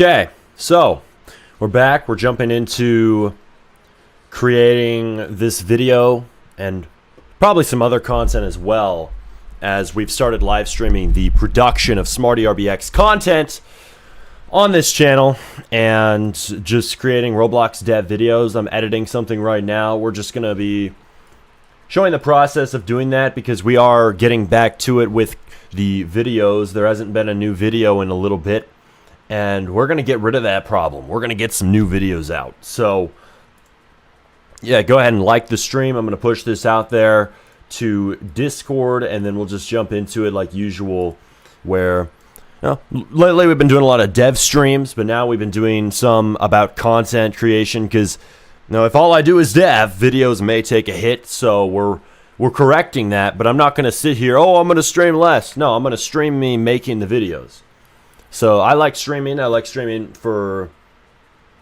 Okay, so we're back. We're jumping into creating this video and probably some other content as well, as we've started live streaming the production of Smarty RBX content on this channel and just creating Roblox dev videos. I'm editing something right now. We're just going to be showing the process of doing that because we are getting back to it with the videos. There hasn't been a new video in a little bit, and we're going to get rid of that problem. We're going to get some new videos out. So, yeah, go ahead and like the stream. I'm going to push this out there to Discord, and then we'll just jump into it like usual, where lately we've been doing a lot of dev streams, but now we've been doing some about content creation because, if all I do is dev, videos may take a hit, so we're correcting that, but I'm not going to sit here, I'm going to stream less. No, I'm going to stream me making the videos. So I like streaming. I like streaming for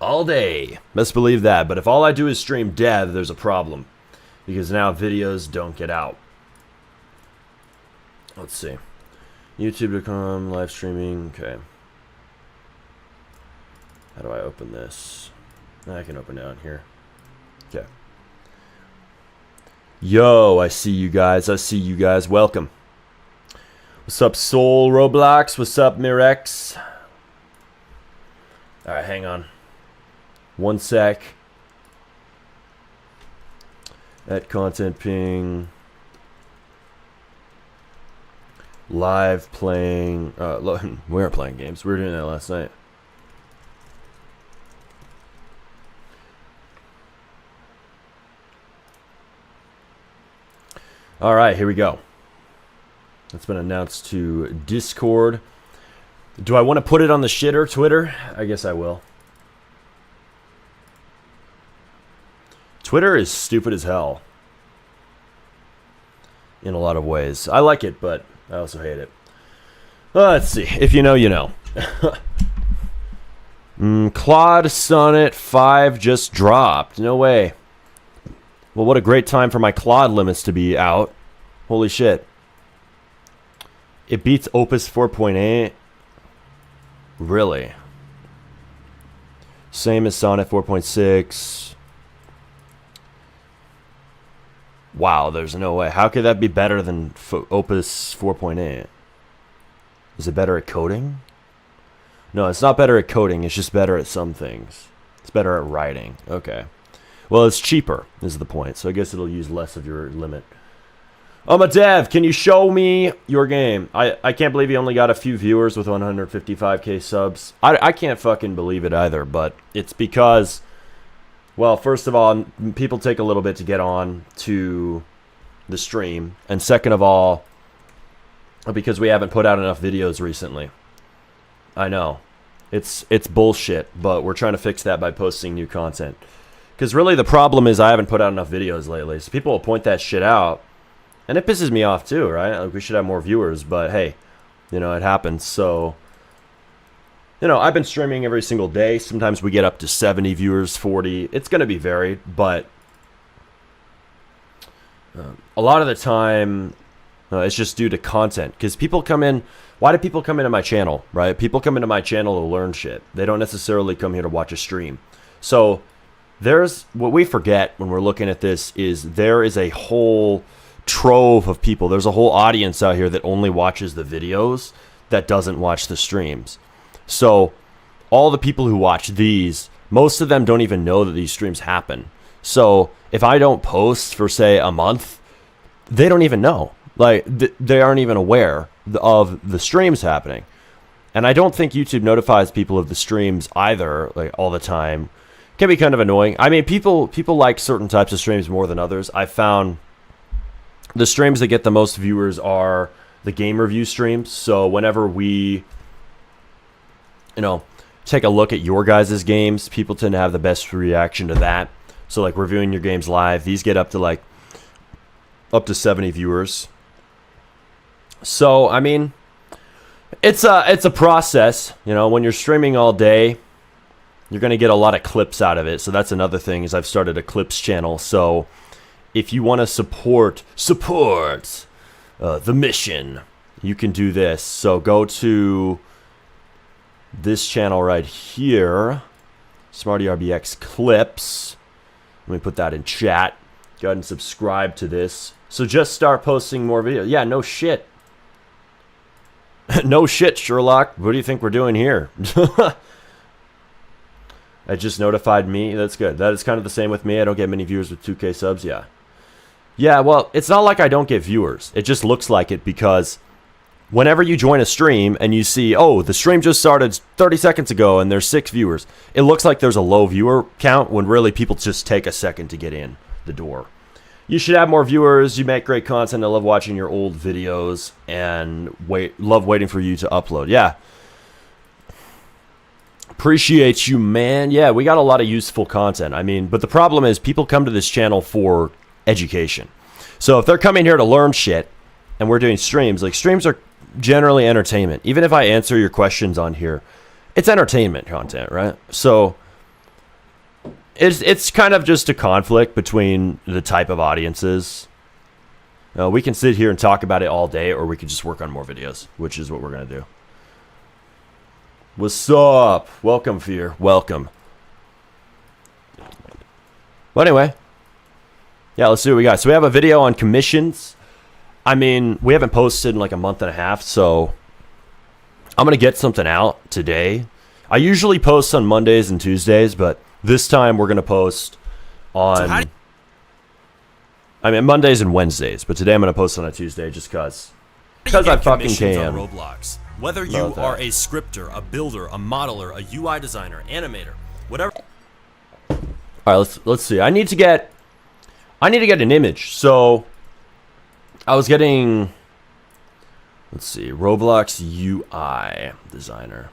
all day. Best believe that. But if all I do is stream dev, there's a problem, because now videos don't get out. Let's see. YouTube.com, live streaming. Okay. How do I open this? I can open down here. Okay. Yo, I see you guys. I see you guys. Welcome. What's up, Soul Roblox? What's up, Mirex? Alright, hang on. One sec. At content ping. Live playing. We weren't playing games. We were doing that last night. Alright, here we go. It's been announced to Discord. Do I want to put it on the shitter Twitter? I guess I will. Twitter is stupid as hell in a lot of ways. I like it, but I also hate it. Let's see. If you know, you know. Claude Sonnet 5 just dropped. No way. Well, what a great time for my Claude limits to be out. Holy shit. It beats Opus 4.8. Really? Same as Sonnet 4.6. Wow, there's no way. How could that be better than Opus 4.8? Is it better at coding? No, it's not better at coding. It's just better at some things. It's better at writing. Okay. Well, it's cheaper, is the point. So I guess it'll use less of your limit. I'm a dev. Can you show me your game? I can't believe you only got a few viewers with 155k subs. I can't fucking believe it either, but it's because, well, first of all, people take a little bit to get on to the stream. And second of all, because we haven't put out enough videos recently. I know. It's bullshit, but we're trying to fix that by posting new content. Because really the problem is I haven't put out enough videos lately. So people will point that shit out. And it pisses me off too, right? Like, we should have more viewers, but hey, it happens. So, I've been streaming every single day. Sometimes we get up to 70 viewers, 40. It's going to be varied, but a lot of the time, it's just due to content. Because people come in, why do people come into my channel, right? People come into my channel to learn shit. They don't necessarily come here to watch a stream. So, what we forget when we're looking at this is there is a whole trove of people. There's a whole audience out here that only watches the videos, that doesn't watch the streams. So all the people who watch these, most of them don't even know that these streams happen. So if I don't post for, say, a month, they don't even know. Like, they aren't even aware of the streams happening. And I don't think YouTube notifies people of the streams either, like, all the time. Can be kind of annoying. I mean, people like certain types of streams more than others. I found the streams that get the most viewers are the game review streams. So whenever we, take a look at your guys' games, people tend to have the best reaction to that. So like reviewing your games live, these get up to 70 viewers. So I mean, it's a process. When you're streaming all day, you're gonna get a lot of clips out of it. So that's another thing, is I've started a clips channel. So if you want to support the mission, you can do this. So go to this channel right here, SmartyRBX Clips. Let me put that in chat. Go ahead and subscribe to this. So just start posting more videos. Yeah, no shit. No shit, Sherlock. What do you think we're doing here? It just notified me. That's good. That is kind of the same with me. I don't get many viewers with 2K subs. Yeah. Yeah, well, it's not like I don't get viewers. It just looks like it because whenever you join a stream and you see, oh, the stream just started 30 seconds ago and there's 6 viewers, it looks like there's a low viewer count when really people just take a second to get in the door. You should have more viewers. You make great content. I love watching your old videos and love waiting for you to upload. Yeah. Appreciate you, man. Yeah, we got a lot of useful content. I mean, but the problem is people come to this channel for education. So if they're coming here to learn shit and we're doing streams, like streams are generally entertainment. Even if I answer your questions on here, it's entertainment content, right? So it's kind of just a conflict between the type of audiences. We can sit here and talk about it all day, or we can just work on more videos, which is what we're going to do. What's up? Welcome, Fear. Welcome. Well, anyway. Yeah, let's see what we got. So we have a video on commissions. I mean, we haven't posted in like a month and a half, so I'm going to get something out today. I usually post on Mondays and Tuesdays, but this time we're going to post on... I mean, Mondays and Wednesdays, but today I'm going to post on a Tuesday just because I fucking can. On Roblox. Whether you are a scripter, a builder, a modeler, a UI designer, animator, whatever. All right, let's see. I need to get an image. So I was getting, let's see, Roblox UI designer.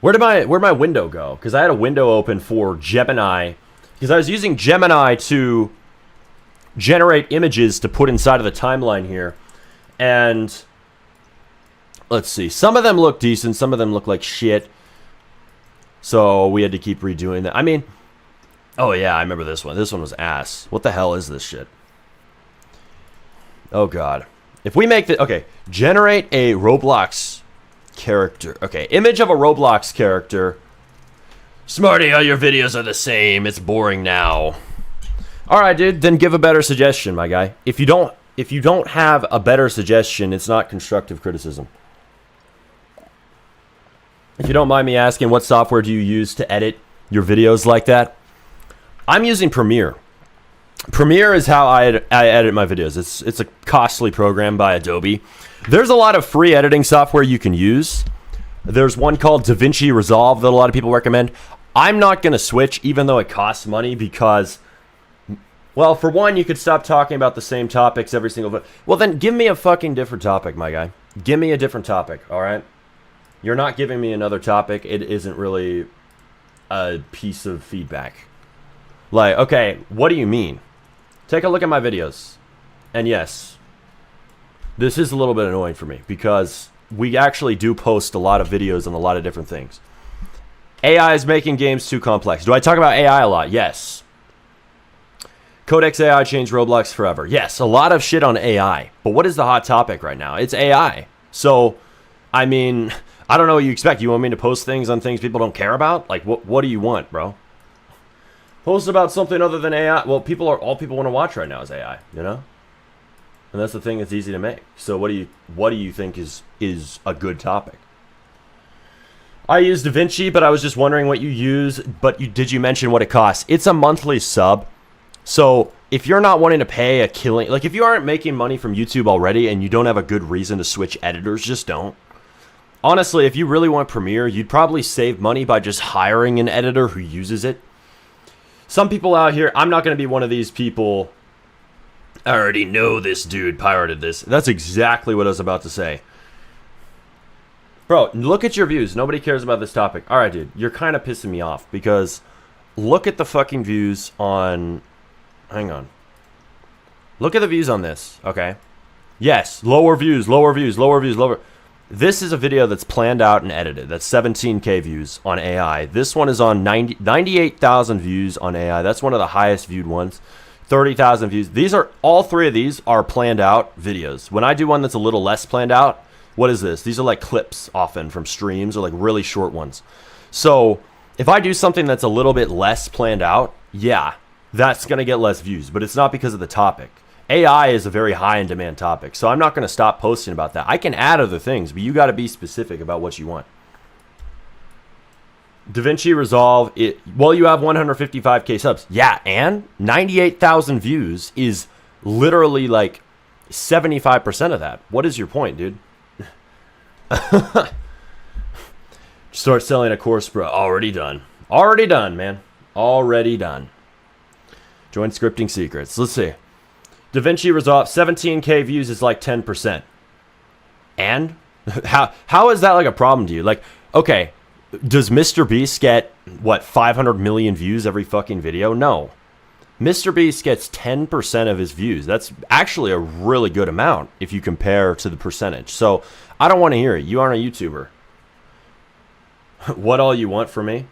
Where'd my window go? Because I had a window open for Gemini, because I was using Gemini to generate images to put inside of the timeline here, and let's see, some of them look decent, some of them look like shit, so we had to keep redoing that. I mean, oh yeah, I remember this one. This one was ass. What the hell is this shit? Oh god. If we make the, okay, generate a Roblox character. Okay, image of a Roblox character. Smarty, all your videos are the same. It's boring now. Alright, dude, then give a better suggestion, my guy. If you don't have a better suggestion, it's not constructive criticism. If you don't mind me asking, what software do you use to edit your videos like that? I'm using Premiere. Premiere is how I edit my videos. It's a costly program by Adobe. There's a lot of free editing software you can use. There's one called DaVinci Resolve that a lot of people recommend. I'm not going to switch, even though it costs money, because, well, for one, you could stop talking about the same topics every single video. Well, then give me a fucking different topic, my guy. Give me a different topic, all right? You're not giving me another topic. It isn't really a piece of feedback. Like, okay, what do you mean? Take a look at my videos. And yes, this is a little bit annoying for me because we actually do post a lot of videos on a lot of different things. AI is making games too complex. Do I talk about AI a lot? Yes. Codex AI changed Roblox forever. Yes, a lot of shit on AI. But what is the hot topic right now? It's AI. So, I mean, I don't know what you expect. You want me to post things on things people don't care about? Like, what do you want, bro? Post about something other than AI. Well, all people want to watch right now is AI, you know? And that's the thing that's easy to make. So what do you think is a good topic? I use DaVinci, but I was just wondering what you use. But did you mention what it costs? It's a monthly sub. So if you're not wanting to pay a killing, like if you aren't making money from YouTube already and you don't have a good reason to switch editors, just don't. Honestly, if you really want Premiere, you'd probably save money by just hiring an editor who uses it. Some people out here, I'm not going to be one of these people. I already know this dude pirated this. That's exactly what I was about to say. Bro, look at your views. Nobody cares about this topic. All right, dude, you're kind of pissing me off because look at the fucking views on... Hang on. Look at the views on this, okay? Yes, lower views, lower views, lower views, lower... This is a video that's planned out and edited. That's 17K views on AI. This one is on 98,000 views on AI. That's one of the highest viewed ones. 30,000 views. All three of these are planned out videos. When I do one that's a little less planned out, What is this? These are like clips often from streams or like really short ones. So if I do something that's a little bit less planned out, yeah, that's going to get less views, but it's not because of the topic. AI is a very high in demand topic, so I'm not going to stop posting about that. I can add other things, but you got to be specific about what you want. DaVinci Resolve, well, you have 155k subs. Yeah, and 98,000 views is literally like 75% of that. What is your point, dude? Start selling a course, bro. Already done. Already done, man. Already done. Join Scripting Secrets. Let's see. DaVinci Resolve, 17k views is like 10%. And? How is that like a problem to you? Like, okay, does Mr. Beast get, what, 500 million views every fucking video? No. Mr. Beast gets 10% of his views. That's actually a really good amount if you compare to the percentage. So, I don't want to hear it. You aren't a YouTuber. What all you want from me?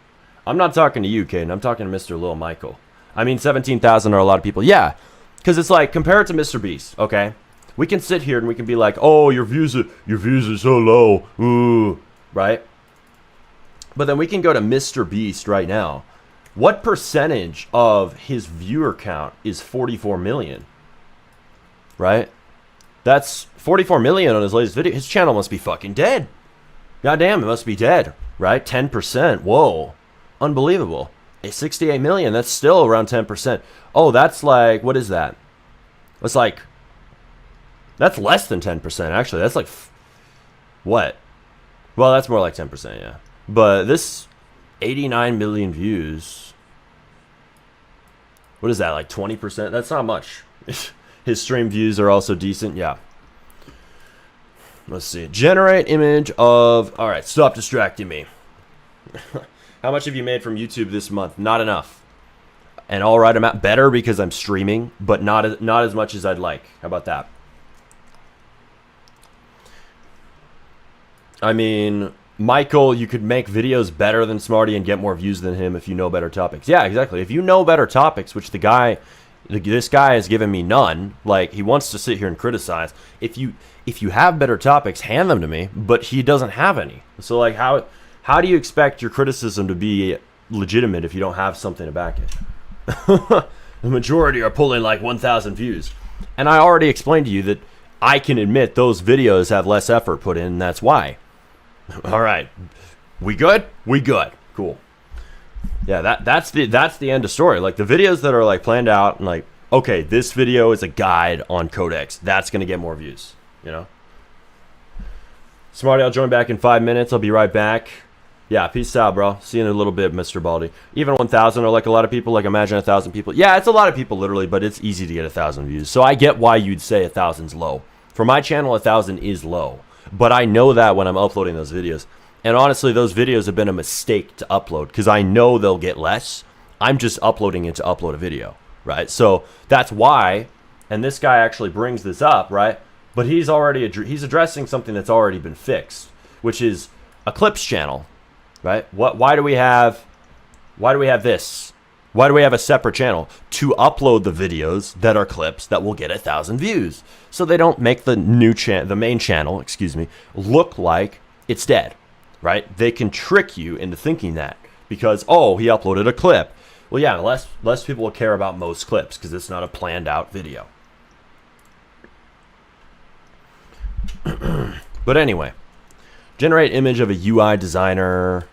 I'm not talking to you, Caden. I'm talking to Mr. Lil Michael. I mean, 17,000 are a lot of people. Yeah, because it's like, compare it to Mr. Beast, okay? We can sit here and we can be like, oh, your views are so low. Ooh, right? But then we can go to Mr. Beast right now. What percentage of his viewer count is 44 million? Right? That's 44 million on his latest video. His channel must be fucking dead. Goddamn, it must be dead. Right? 10%. Whoa. Unbelievable. 68 million. That's still around 10%. Oh, that's like, what is that? That's like, that's less than 10%, actually. That's like, what? Well, that's more like 10%, yeah. But this 89 million views, what is that, like 20%? That's not much. His stream views are also decent, yeah. Let's see. Generate image of, all right, stop distracting me. How much have you made from YouTube this month? Not enough. An all right amount. Better because I'm streaming, but not as much as I'd like. How about that? I mean, Michael, you could make videos better than Smarty and get more views than him if you know better topics. Yeah, exactly. If you know better topics, which this guy has given me none, like he wants to sit here and criticize. If you have better topics, hand them to me, but he doesn't have any. So like how do you expect your criticism to be legitimate if you don't have something to back it? The majority are pulling like 1,000 views. And I already explained to you that I can admit those videos have less effort put in, and that's why. All right. We good? We good. Cool. Yeah, that's the end of story. Like the videos that are like planned out and like, okay, this video is a guide on Codex. That's going to get more views, you know? Smarty, I'll join back in 5 minutes. I'll be right back. Yeah, peace out, bro. See you in a little bit, Mr. Baldy. Even 1,000 are like a lot of people. Like imagine 1,000 people. Yeah, it's a lot of people literally, but it's easy to get 1,000 views. So I get why you'd say 1,000's low. For my channel, 1,000 is low. But I know that when I'm uploading those videos. And honestly, those videos have been a mistake to upload because I know they'll get less. I'm just uploading it to upload a video, right? So that's why, and this guy actually brings this up, right? But he's addressing something that's already been fixed, which is a clips channel, right? Why do we have this? Why do we have a separate channel? To upload the videos that are clips that will get 1,000 views. So they don't make the main channel, look like it's dead, right? They can trick you into thinking that because, oh, he uploaded a clip. Well, yeah, less people will care about most clips because it's not a planned out video. But anyway, generate image of a UI designer,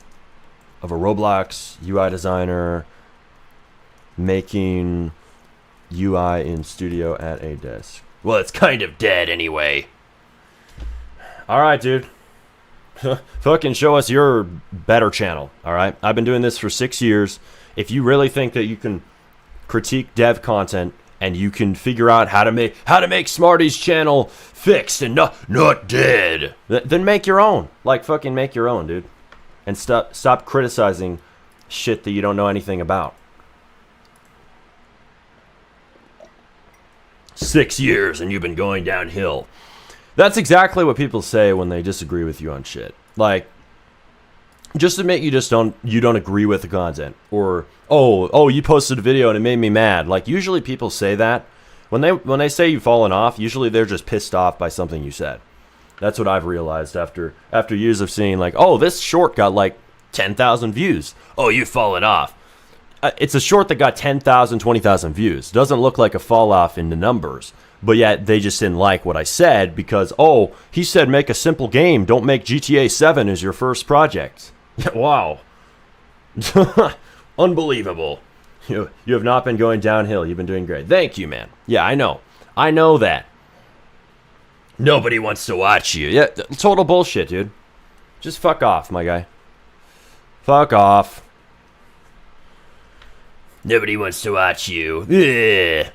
of a Roblox UI designer, making UI in studio at a desk. Well, it's kind of dead anyway. All right, dude. Fucking show us your better channel, all right? I've been doing this for 6 years. If you really think that you can critique dev content and you can figure out how to make Smarty's channel fixed and not dead, then make your own. Like fucking make your own, dude. And stop criticizing shit that you don't know anything about. 6 years and you've been going downhill. That's exactly what people say when they disagree with you on shit. Like, just admit you don't agree with the content, or oh you posted a video and it made me mad. Like usually people say that when they say you've fallen off. Usually they're just pissed off by something you said. That's what I've realized after years of seeing like, oh, this short got like 10,000 views. Oh, you've fallen off. It's a short that got 10,000, 20,000 views. Doesn't look like a fall off in the numbers. But yet they just didn't like what I said because, oh, he said make a simple game. Don't make GTA 7 as your first project. Wow. Unbelievable. You have not been going downhill. You've been doing great. Thank you, man. Yeah, I know. I know that. Nobody wants to watch you. Yeah, total bullshit, dude. Just fuck off, my guy. Fuck off. Nobody wants to watch you. Ugh.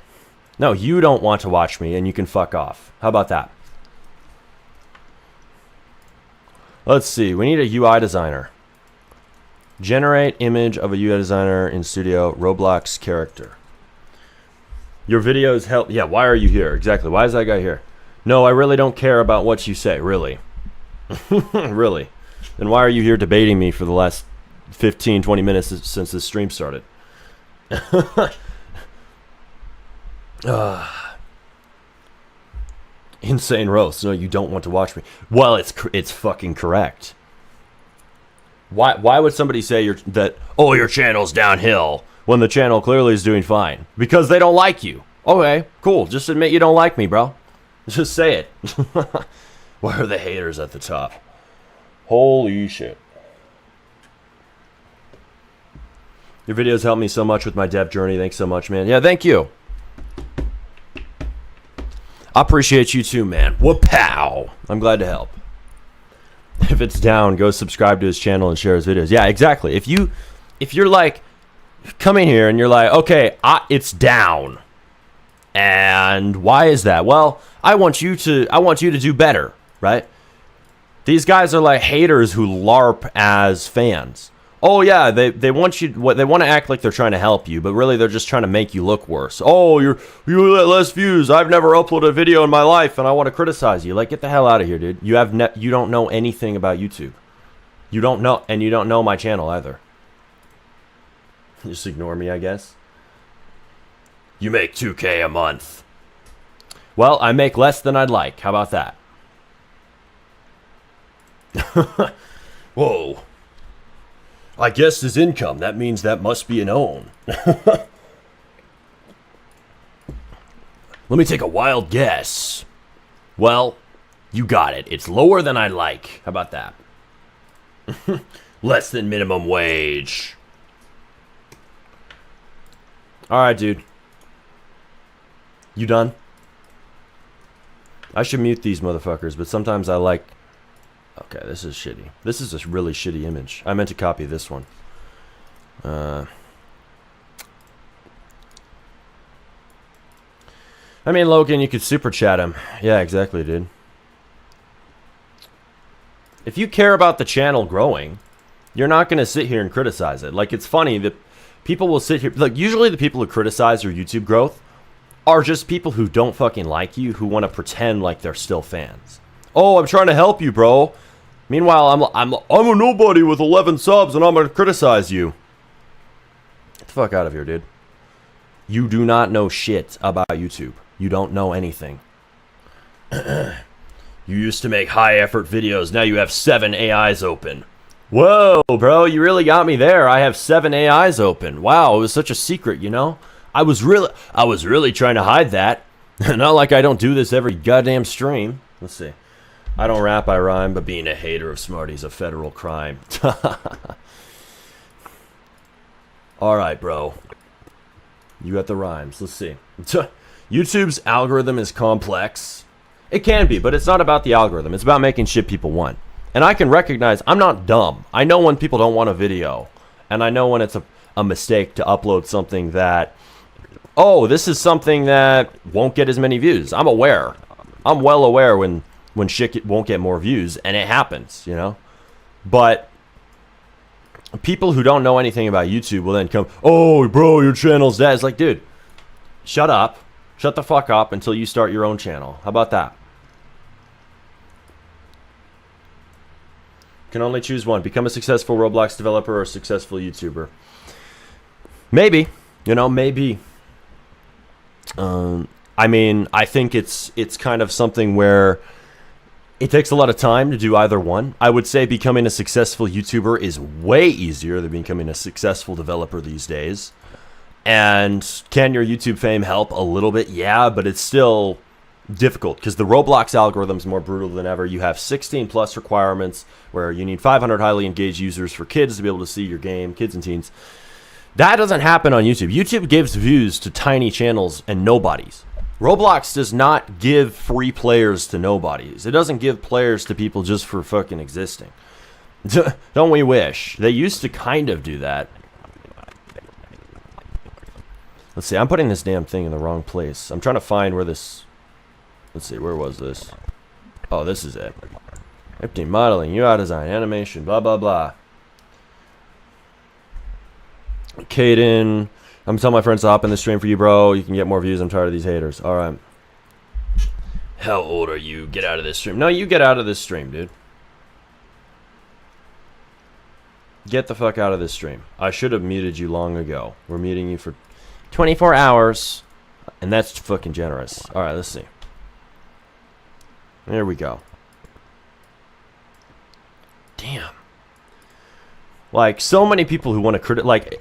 No, you don't want to watch me, and you can fuck off. How about that? Let's see. We need a UI designer. Generate image of a UI designer in Studio. Roblox character. Your videos help. Yeah, why are you here? Exactly. Why is that guy here? No, I really don't care about what you say. Really. Really. Then why are you here debating me for the last 15, 20 minutes since this stream started? Insane roast. No, you don't want to watch me. Well, it's fucking correct. Why would somebody say your channel's downhill when the channel clearly is doing fine? Because they don't like you. Okay, cool. Just admit you don't like me, bro. Just say it. Why are the haters at the top? Holy shit. Your videos help me so much with my dev journey. Thanks so much, man. Yeah, thank you. I appreciate you too, man. Whoop-pow. I'm glad to help. If it's down, go subscribe to his channel and share his videos. Yeah, exactly. If you're like coming here and you're like, okay, it's down. And why is that? Well, I want you to do better, right? These guys are like haters who LARP as fans. Oh yeah, they want you. What they want to act like they're trying to help you, but really they're just trying to make you look worse. Oh, you get less views. I've never uploaded a video in my life, and I want to criticize you. Like, get the hell out of here, dude. You don't know anything about YouTube. You don't know, and you don't know my channel either. Just ignore me, I guess. You make 2K a month. Well, I make less than I'd like. How about that? Whoa. I guess his income. That means that must be an own. Let me take a wild guess. Well, you got it. It's lower than I like. How about that? Less than minimum wage. Alright, dude. You done? I should mute these motherfuckers, but sometimes I like... Okay, this is shitty. This is a really shitty image. I meant to copy this one. I mean, Logan, you could super chat him. Yeah, exactly, dude. If you care about the channel growing, you're not going to sit here and criticize it. Like, it's funny that people will sit here... Like, usually the people who criticize your YouTube growth are just people who don't fucking like you, who want to pretend like they're still fans. Oh, I'm trying to help you, bro. Meanwhile, I'm a nobody with 11 subs, and I'm gonna criticize you. Get the fuck out of here, dude. You do not know shit about YouTube. You don't know anything. You used to make high-effort videos. Now you have 7 AIs open. Whoa, bro, you really got me there. I have 7 AIs open. Wow, it was such a secret, you know? I was really trying to hide that. Not like I don't do this every goddamn stream. Let's see. I don't rap, I rhyme, but being a hater of Smarty's a federal crime. Alright, bro. You got the rhymes. Let's see. YouTube's algorithm is complex. It can be, but it's not about the algorithm. It's about making shit people want. And I can recognize, I'm not dumb. I know when people don't want a video. And I know when it's a mistake to upload something that, oh, this is something that won't get as many views. I'm aware. I'm well aware when shit won't get more views, and it happens, you know? But people who don't know anything about YouTube will then come, oh, bro, your channel's dead. It's like, dude, shut up. Shut the fuck up until you start your own channel. How about that? Can only choose one. Become a successful Roblox developer or a successful YouTuber. Maybe. You know, maybe. I mean, I think it's kind of something where It takes a lot of time to do either one. I would say becoming a successful YouTuber is way easier than becoming a successful developer these days. And can your YouTube fame help a little bit? Yeah, but it's still difficult because the Roblox algorithm is more brutal than ever. You have 16 plus requirements where you need 500 highly engaged users for kids to be able to see your game, kids and teens. That doesn't happen on YouTube. YouTube gives views to tiny channels and nobodies. Roblox does not give free players to nobodies. It doesn't give players to people just for fucking existing. Don't we wish? They used to kind of do that. Let's see, I'm putting this damn thing in the wrong place. I'm trying to find where this... Let's see, where was this? Oh, this is it. Empty modeling, UI design, animation, blah, blah, blah. Caden, I'm telling my friends to hop in the stream for you, bro. You can get more views. I'm tired of these haters. All right. How old are you? Get out of this stream. No, you get out of this stream, dude. Get the fuck out of this stream. I should have muted you long ago. We're muting you for 24 hours. And that's fucking generous. All right, let's see. There we go. Damn. Like, so many people who want to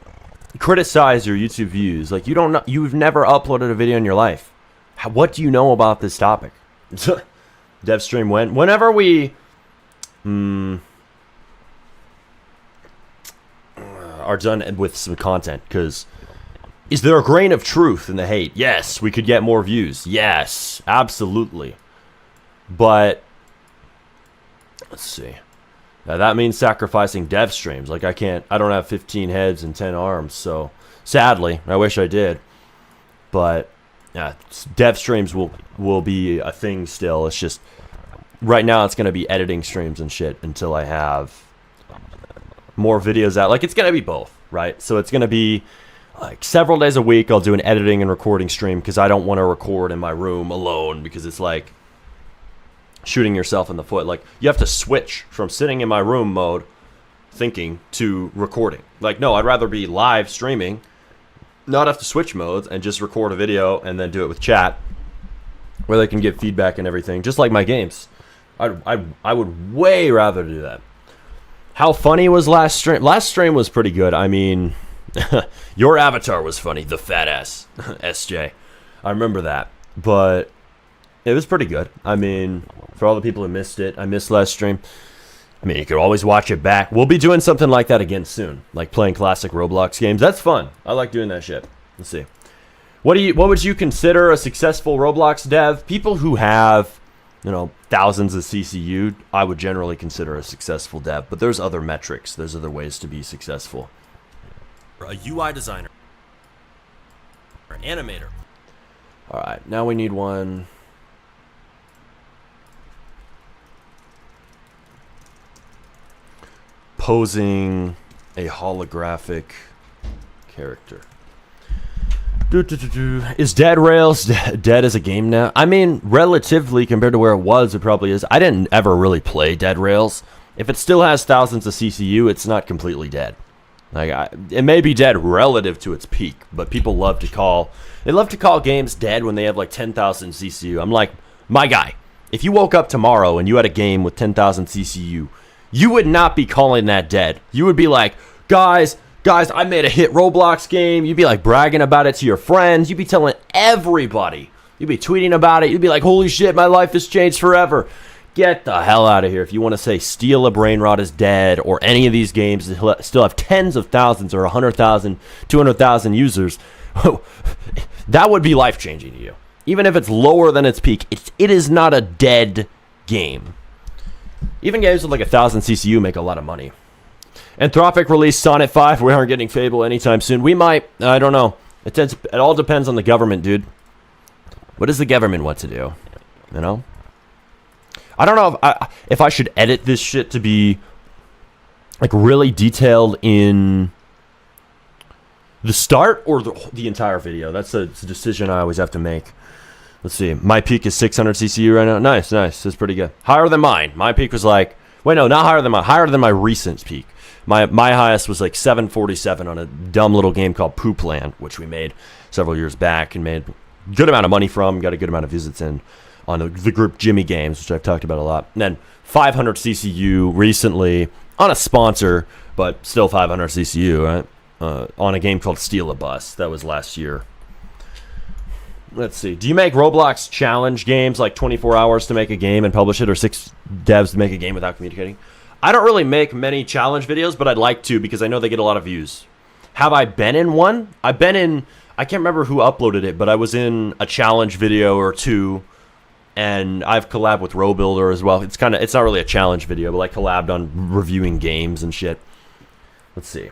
criticize your YouTube views. Like, you don't know, you've never uploaded a video in your life. What do you know about this topic? Dev stream whenever we are done with some content, because is there a grain of truth in the hate? Yes, we could get more views. Yes, absolutely. But let's see. Now that means sacrificing dev streams. Like, I don't have 15 heads and 10 arms, so sadly, I wish I did. But yeah, dev streams will be a thing still. It's just right now it's going to be editing streams and shit until I have more videos out. Like, it's going to be both, right? So it's going to be like several days a week I'll do an editing and recording stream, because I don't want to record in my room alone, because it's like shooting yourself in the foot. Like, you have to switch from sitting in my room mode thinking to recording. Like, no, I'd rather be live streaming, not have to switch modes, and just record a video and then do it with chat where they can give feedback and everything, just like my games. I would way rather do that. How funny was last stream? Last stream was pretty good. I mean, your avatar was funny, the fat ass SJ. I remember that, but it was pretty good. I mean, for all the people who missed it, I missed last stream. I mean, you could always watch it back. We'll be doing something like that again soon, like playing classic Roblox games. That's fun. I like doing that shit. Let's see. What would you consider a successful Roblox dev? People who have, thousands of CCU, I would generally consider a successful dev. But there's other metrics. There's other ways to be successful. A UI designer, or an animator. All right, now we need one. Posing a holographic character. Is Dead Rails dead as a game now? I mean, relatively compared to where it was, it probably is. I didn't ever really play Dead Rails. If it still has thousands of CCU, it's not completely dead. Like, it may be dead relative to its peak, but people love to call games dead when they have like 10,000 CCU. I'm like, my guy, if you woke up tomorrow and you had a game with 10,000 CCU, you would not be calling that dead. You would be like, guys, I made a hit Roblox game. You'd be like bragging about it to your friends. You'd be telling everybody. You'd be tweeting about it. You'd be like, holy shit, my life has changed forever. Get the hell out of here. If you want to say Steal a Brain Rot is dead, or any of these games that still have tens of thousands or 100,000, 200,000 users, that would be life-changing to you. Even if it's lower than its peak, it is not a dead game. Even games with like 1,000 CCU make a lot of money. Anthropic released Sonnet 5. We aren't getting Fable anytime soon. We might. I don't know. It all depends on the government, dude. What does the government want to do? I don't know if I should edit this shit to be like really detailed in the start or the entire video. That's a decision I always have to make. Let's see. My peak is 600 CCU right now. Nice. That's pretty good. Higher than mine. My peak was like... Wait, no, not higher than mine. Higher than my recent peak. My highest was like 747 on a dumb little game called Poop Land, which we made several years back and made a good amount of money from. Got a good amount of visits in. on the group Jimmy Games, which I've talked about a lot. And then 500 CCU recently on a sponsor, but still 500 CCU, right? On a game called Steal a Bus. That was last year. Let's see. Do you make Roblox challenge games like 24 hours to make a game and publish it, or 6 devs to make a game without communicating? I don't really make many challenge videos, but I'd like to because I know they get a lot of views. Have I been in one? I've been in, I can't remember who uploaded it, but I was in a challenge video or two, and I've collabed with RoBuilder as well. It's not really a challenge video, but like collabed on reviewing games and shit. Let's see.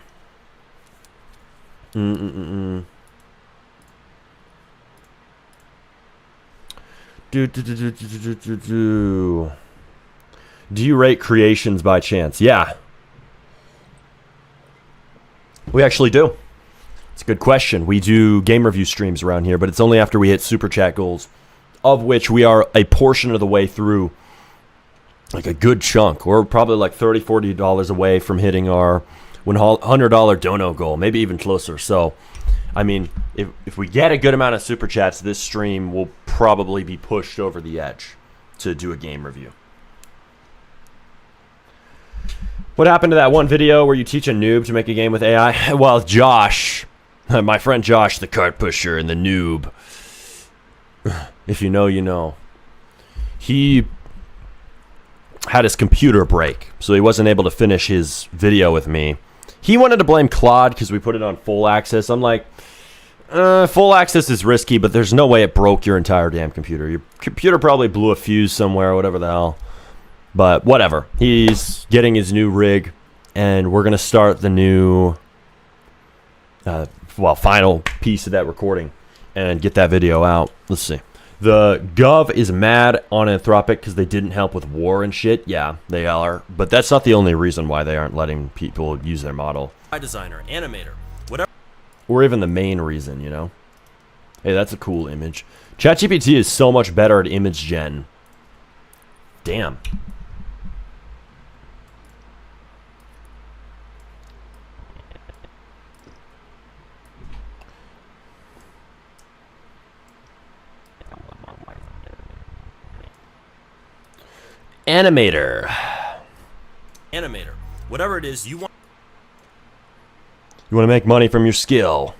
Do you rate creations by chance? Yeah. We actually do. It's a good question. We do game review streams around here, but it's only after we hit super chat goals, of which we are a portion of the way through, like a good chunk. We're probably like $30, $40 away from hitting our $100 dono goal, maybe even closer. So, I mean, if we get a good amount of super chats, this stream will probably be pushed over the edge to do a game review. What happened to that one video where you teach a noob to make a game with AI? Well, Josh, my friend Josh, the cart pusher and the noob, if you know, you know. He had his computer break, so he wasn't able to finish his video with me. He wanted to blame Claude because we put it on full access. I'm like, full access is risky, but there's no way it broke your entire damn computer. Your computer probably blew a fuse somewhere, whatever the hell. But whatever. He's getting his new rig, and we're going to start the new, final piece of that recording and get that video out. Let's see. The Gov is mad on Anthropic because they didn't help with war and shit. Yeah, they are. But that's not the only reason why they aren't letting people use their model. Designer, animator, whatever. Or even the main reason, you know? Hey, that's a cool image. ChatGPT is so much better at image gen. Damn. Animator, whatever it is you want. You want to make money from your skill.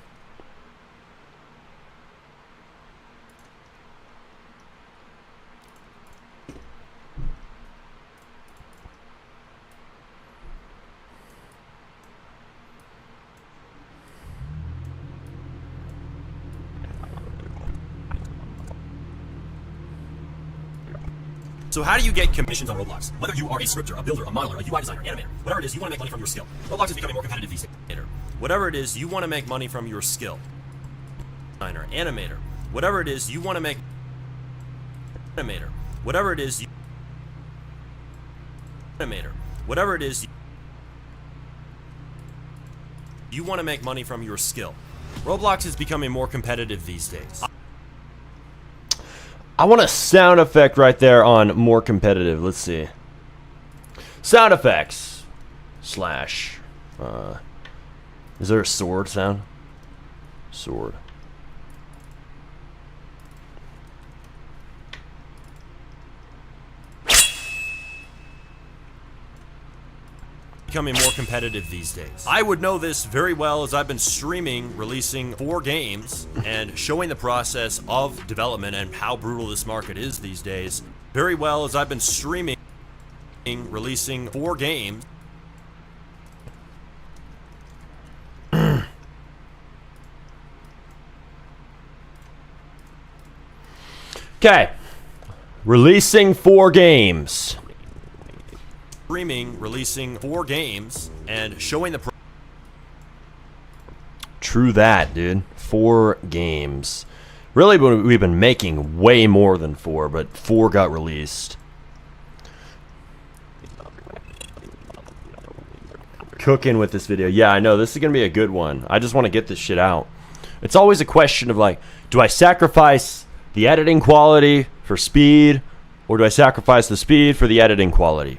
So how do you get commissions on Roblox? Whether you are a scripter, a builder, a modeler, a UI designer, animator, whatever it is, you want to make money from your skill. Roblox is becoming more competitive these days. Whatever it is, you want to make money from your skill. Designer, animator, whatever it is, you want to make. Animator, whatever it is. Animator, whatever it is. You want to make money from your skill. Roblox is becoming more competitive these days. I want a sound effect right there on more competitive. Let's see. Sound effects. Slash. Is there a sword sound? Sword. Becoming more competitive these days. I would know this very well as I've been streaming, releasing 4 games, and showing the process of development and how brutal this market is these days. Very well as I've been streaming, releasing 4 games. Okay. Releasing 4 games. Releasing 4 games, and showing the True that, dude. 4 games. Really, we've been making way more than 4, but 4 got released. Cooking with this video. Yeah, I know. This is going to be a good one. I just want to get this shit out. It's always a question of like, do I sacrifice the editing quality for speed, or do I sacrifice the speed for the editing quality?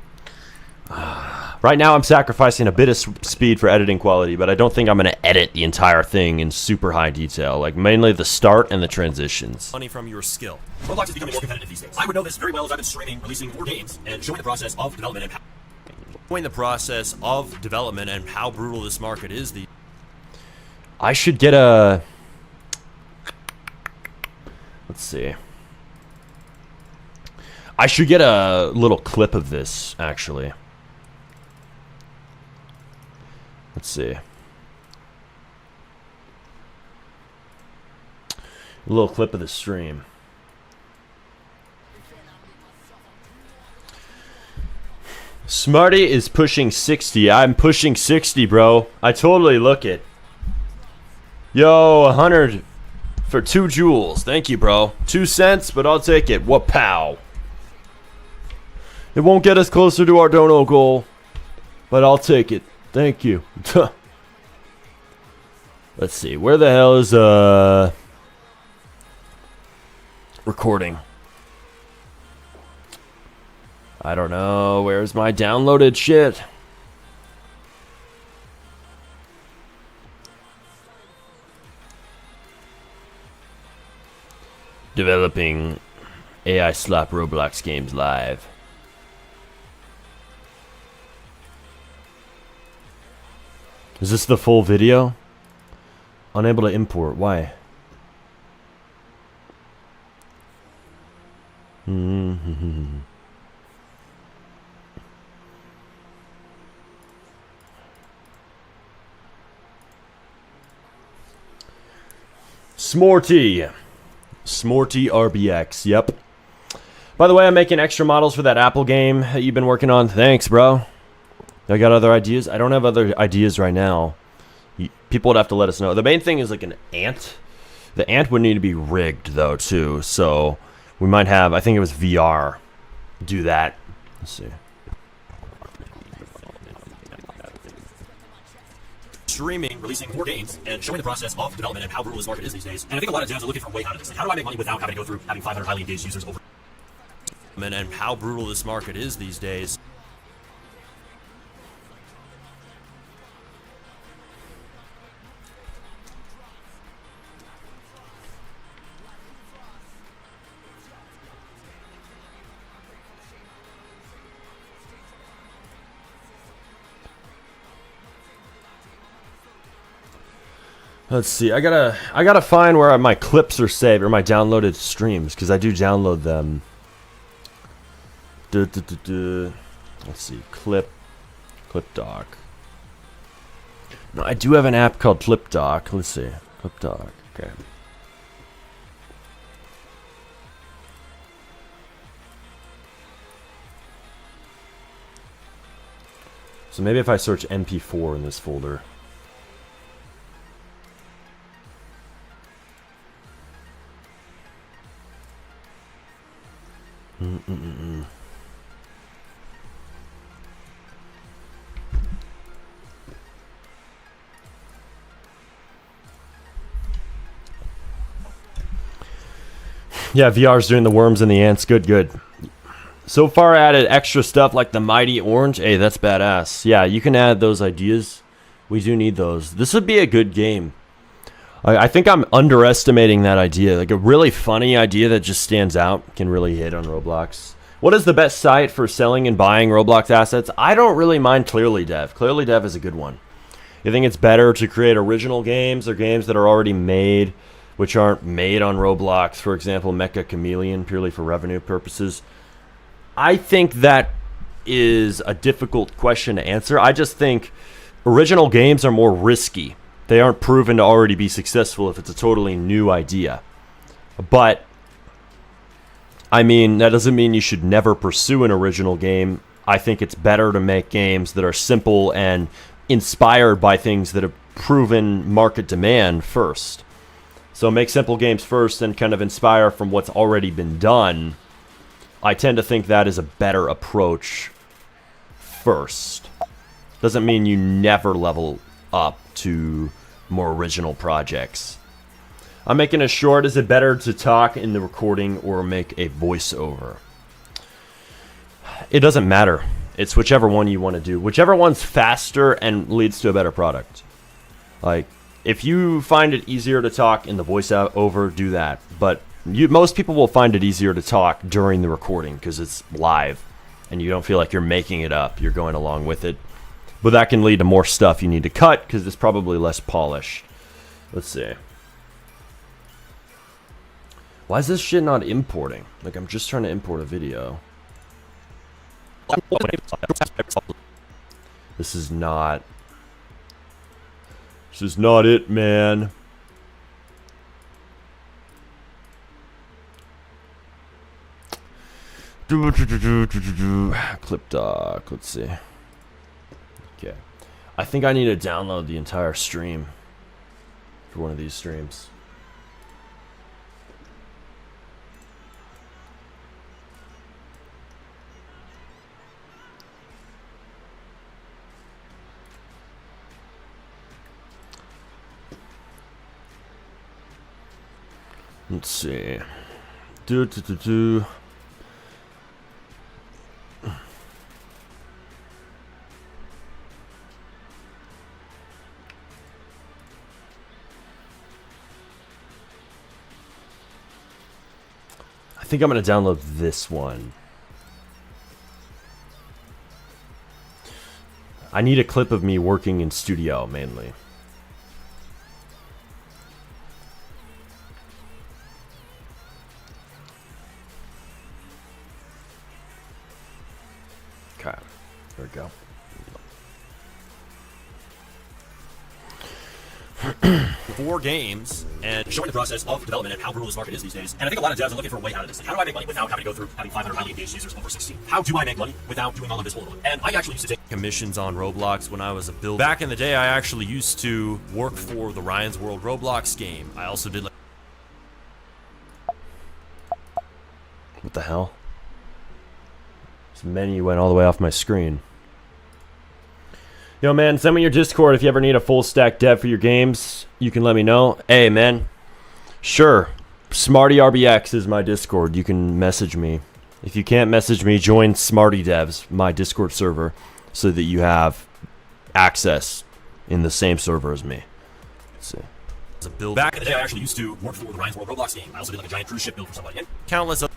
Right now, I'm sacrificing a bit of speed for editing quality, but I don't think I'm going to edit the entire thing in super high detail. Like, mainly the start and the transitions. Money from your skill. Roblox is becoming more competitive these days. I would know this very well as I've been streaming, releasing more games, and showing the process of development and how brutal this market is. I should get a... Let's see. I should get a little clip of this, actually. Let's see. A little clip of the stream. Smarty is pushing 60. I'm pushing 60, bro. I totally look it. Yo, 100 for 2 jewels. Thank you, bro. 2 cents, but I'll take it. Wapow. It won't get us closer to our dono goal, but I'll take it. Thank you. Let's see. Where the hell is recording? I don't know. Where's my downloaded shit? Developing AI slap Roblox games live. Is this the full video? Unable to import. Why? Smorty. Smorty RBX. Yep. By the way, I'm making extra models for that Apple game that you've been working on. Thanks, bro. I got other ideas? I don't have other ideas right now. People would have to let us know. The main thing is like an ant. The ant would need to be rigged though too. So we might have, I think it was VR. Do that. Let's see. Streaming, releasing more games, and showing the process of development and how brutal this market is these days. And I think a lot of devs are looking for a way out of this. Like, how do I make money without having to go through having 500 highly engaged users over? And how brutal this market is these days. Let's see. I gotta find where my clips are saved or my downloaded streams because I do download them. Let's see. Clip Doc. No, I do have an app called Clip Doc. Let's see. Clip Doc. Okay. So maybe if I search MP4 in this folder. Yeah, VR's doing the worms and the ants. Good, good. So far added extra stuff like the Mighty Orange. Hey, that's badass. Yeah, you can add those ideas. We do need those. This would be a good game. I think I'm underestimating that idea. Like a really funny idea that just stands out can really hit on Roblox. What is the best site for selling and buying Roblox assets? I don't really mind Clearly Dev. Clearly Dev is a good one. You think it's better to create original games or games that are already made, which aren't made on Roblox? For example, Mecha Chameleon, purely for revenue purposes. I think that is a difficult question to answer. I just think original games are more risky. They aren't proven to already be successful if it's a totally new idea. But, I mean, that doesn't mean you should never pursue an original game. I think it's better to make games that are simple and inspired by things that have proven market demand first. So make simple games first and kind of inspire from what's already been done. I tend to think that is a better approach first. Doesn't mean you never level up to more original projects. I'm making a short. Is it better to talk in the recording or make a voiceover? It doesn't matter. It's whichever one you want to do. Whichever one's faster and leads to a better product. Like, if you find it easier to talk in the voiceover, do that. But most people will find it easier to talk during the recording because it's live and you don't feel like you're making it up. You're going along with it. But that can lead to more stuff you need to cut because it's probably less polished. Let's see. Why is this shit not importing? Like, I'm just trying to import a video. This is not it, man. Clip doc, let's see. Okay. I think I need to download the entire stream for one of these streams. Let's see. I think I'm going to download this one. I need a clip of me working in studio, mainly. Okay, there we go. For games and showing the process of development and how brutal this market is these days. And I think a lot of devs are looking for a way out of this. Like, how do I make money without having to go through having 500 highly engaged users over 16? How do I make money without doing all of this work? And I actually used to take commissions on Roblox when I was a builder. Back in the day, I actually used to work for the Ryan's World Roblox game. I also did like... What the hell? This menu went all the way off my screen. Yo, man, send me your Discord if you ever need a full stack dev for your games. You can let me know. Hey, man. Sure. SmartyRBX is my Discord. You can message me. If you can't message me, join Smarty Devs, my Discord server, so that you have access in the same server as me. Let's see. As a builder. Back in the day, I actually used to work for the Ryan's World Roblox game. I also did like a giant cruise ship build for somebody. And countless other...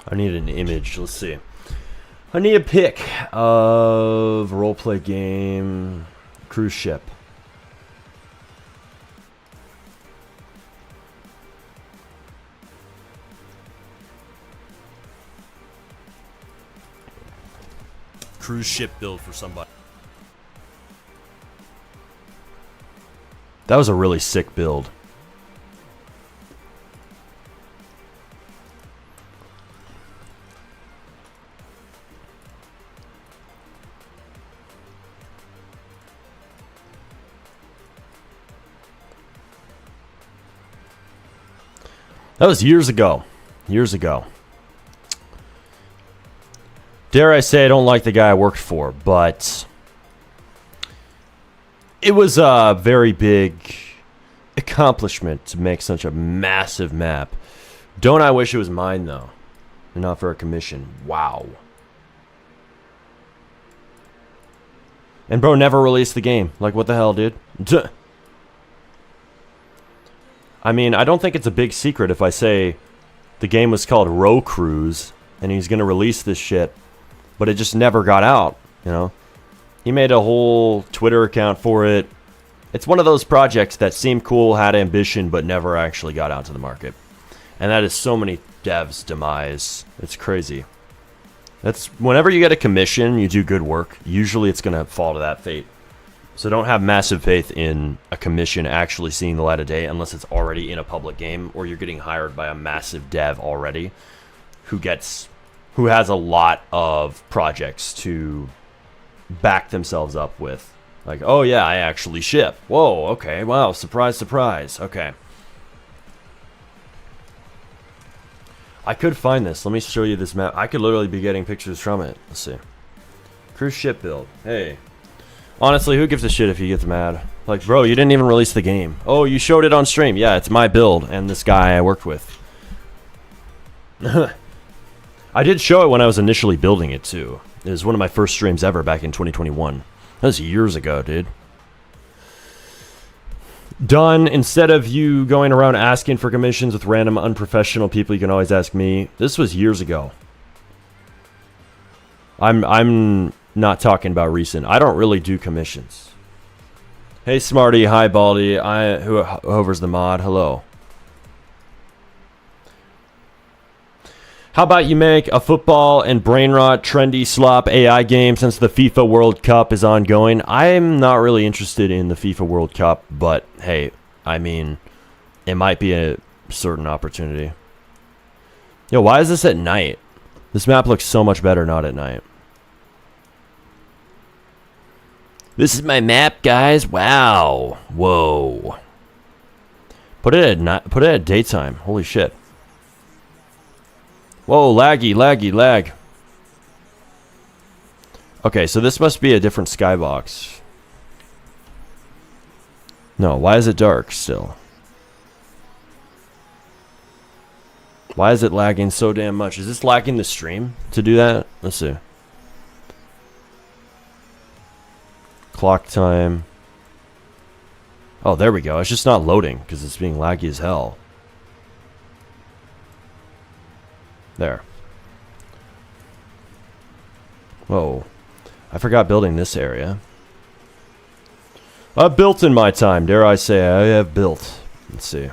I need an image. Let's see. I need a pic of roleplay game cruise ship. Cruise ship build for somebody. That was a really sick build. That was years ago. Years ago. Dare I say I don't like the guy I worked for, but it was a very big accomplishment to make such a massive map. Don't I wish it was mine, though, and not for a commission. Wow. And bro never released the game. Like, what the hell, dude? Duh. I mean, I don't think it's a big secret if I say the game was called Row Cruise, and he's going to release this shit, but it just never got out, you know? He made a whole Twitter account for it. It's one of those projects that seemed cool, had ambition, but never actually got out to the market. And that is so many devs' demise. It's crazy. That's whenever you get a commission, you do good work. Usually it's going to fall to that fate. So don't have massive faith in a commission actually seeing the light of day unless it's already in a public game or you're getting hired by a massive dev already who has a lot of projects to back themselves up with. Like, oh yeah, I actually ship. Whoa, okay, wow, surprise, surprise. Okay. I could find this. Let me show you this map. I could literally be getting pictures from it. Let's see. Cruise ship build. Hey. Honestly, who gives a shit if he gets mad? Like, bro, you didn't even release the game. Oh, you showed it on stream. Yeah, it's my build and this guy I worked with. I did show it when I was initially building it, too. It was one of my first streams ever back in 2021. That was years ago, dude. Done. Instead of you going around asking for commissions with random unprofessional people, you can always ask me. This was years ago. I'm not talking about recent. I don't really do commissions. Hey, Smarty. Hi, Baldy. Who hovers the mod. Hello. How about you make a football and brain rot trendy slop AI game since the FIFA World Cup is ongoing? I'm not really interested in the FIFA World Cup, but hey, I mean, it might be a certain opportunity. Yo, why is this at night? This map looks so much better not at night. This is my map, guys. Wow. Whoa. Put it at night. Put it at daytime. Holy shit. Whoa, laggy, laggy, lag. Okay, so this must be a different skybox. No, why is it dark still? Why is it lagging so damn much? Is this lagging the stream to do that? Let's see. Clock time. Oh, there we go. It's just not loading because it's being laggy as hell. There. Whoa. I forgot building this area. I've built in my time. Dare I say I have built. Let's see.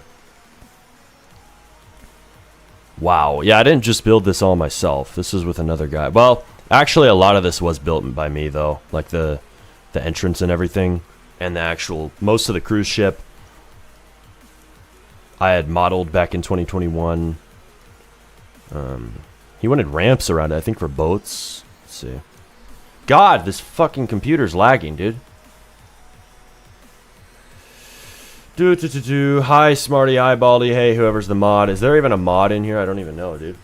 Wow. Yeah, I didn't just build this all myself. This is with another guy. Well, actually, a lot of this was built by me, though. Like the entrance and everything. And the actual... Most of the cruise ship I had modeled back in 2021. He wanted ramps around it, I think, for boats. Let's see. God, this fucking computer's lagging, dude. Hi, Smarty, hi, Baldy. Hey, whoever's the mod. Is there even a mod in here? I don't even know, dude.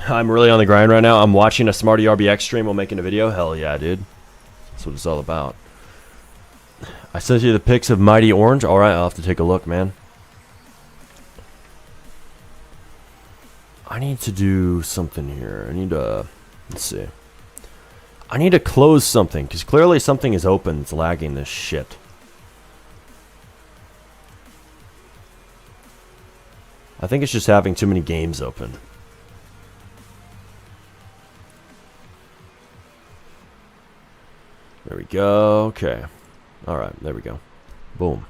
I'm really on the grind right now. I'm watching a Smarty RBX stream while making a video. Hell yeah, dude. That's what it's all about. I sent you the pics of Mighty Orange. Alright, I'll have to take a look, man. I need to do something here. I need to... Let's see. I need to close something, because clearly something is open. It's lagging this shit. I think it's just having too many games open. There we go. Okay. Alright, there we go. Boom.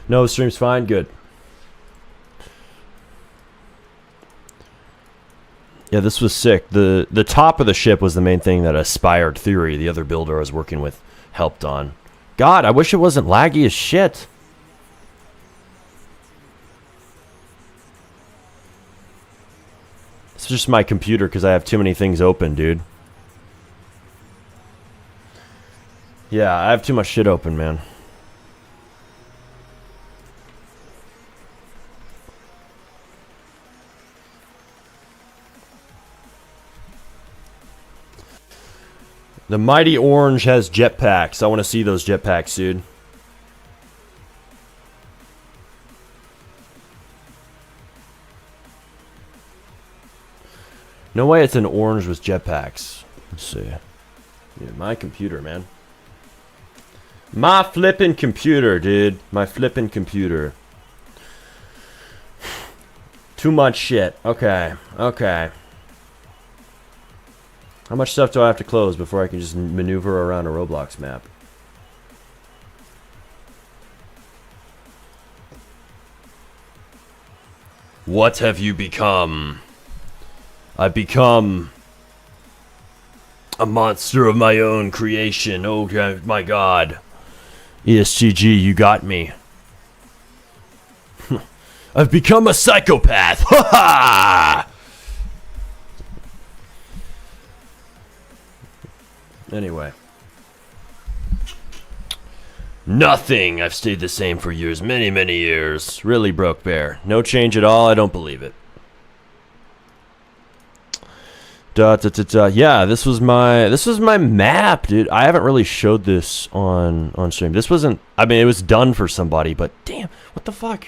No, stream's fine. Good. Yeah, this was sick. The top of the ship was the main thing that Aspired Theory, the other builder I was working with, helped on. God, I wish it wasn't laggy as shit. It's just my computer because I have too many things open, dude. Yeah, I have too much shit open, man. The Mighty Orange has jetpacks. I want to see those jetpacks, dude. No way it's an orange with jetpacks. Let's see. Yeah, my computer, man. My flippin' computer, dude. My flippin' computer. Too much shit. Okay. Okay. How much stuff do I have to close before I can just maneuver around a Roblox map? What have you become? I've become A monster of my own creation. Oh my god. ESTG, you got me. I've become a psychopath. Ha ha! Anyway. Nothing. I've stayed the same for years. Many, many years. Really, Broke Bear. No change at all. I don't believe it. Yeah, this was my map, dude. I haven't really showed this on stream. This wasn't, I mean, it was done for somebody, but damn, what the fuck?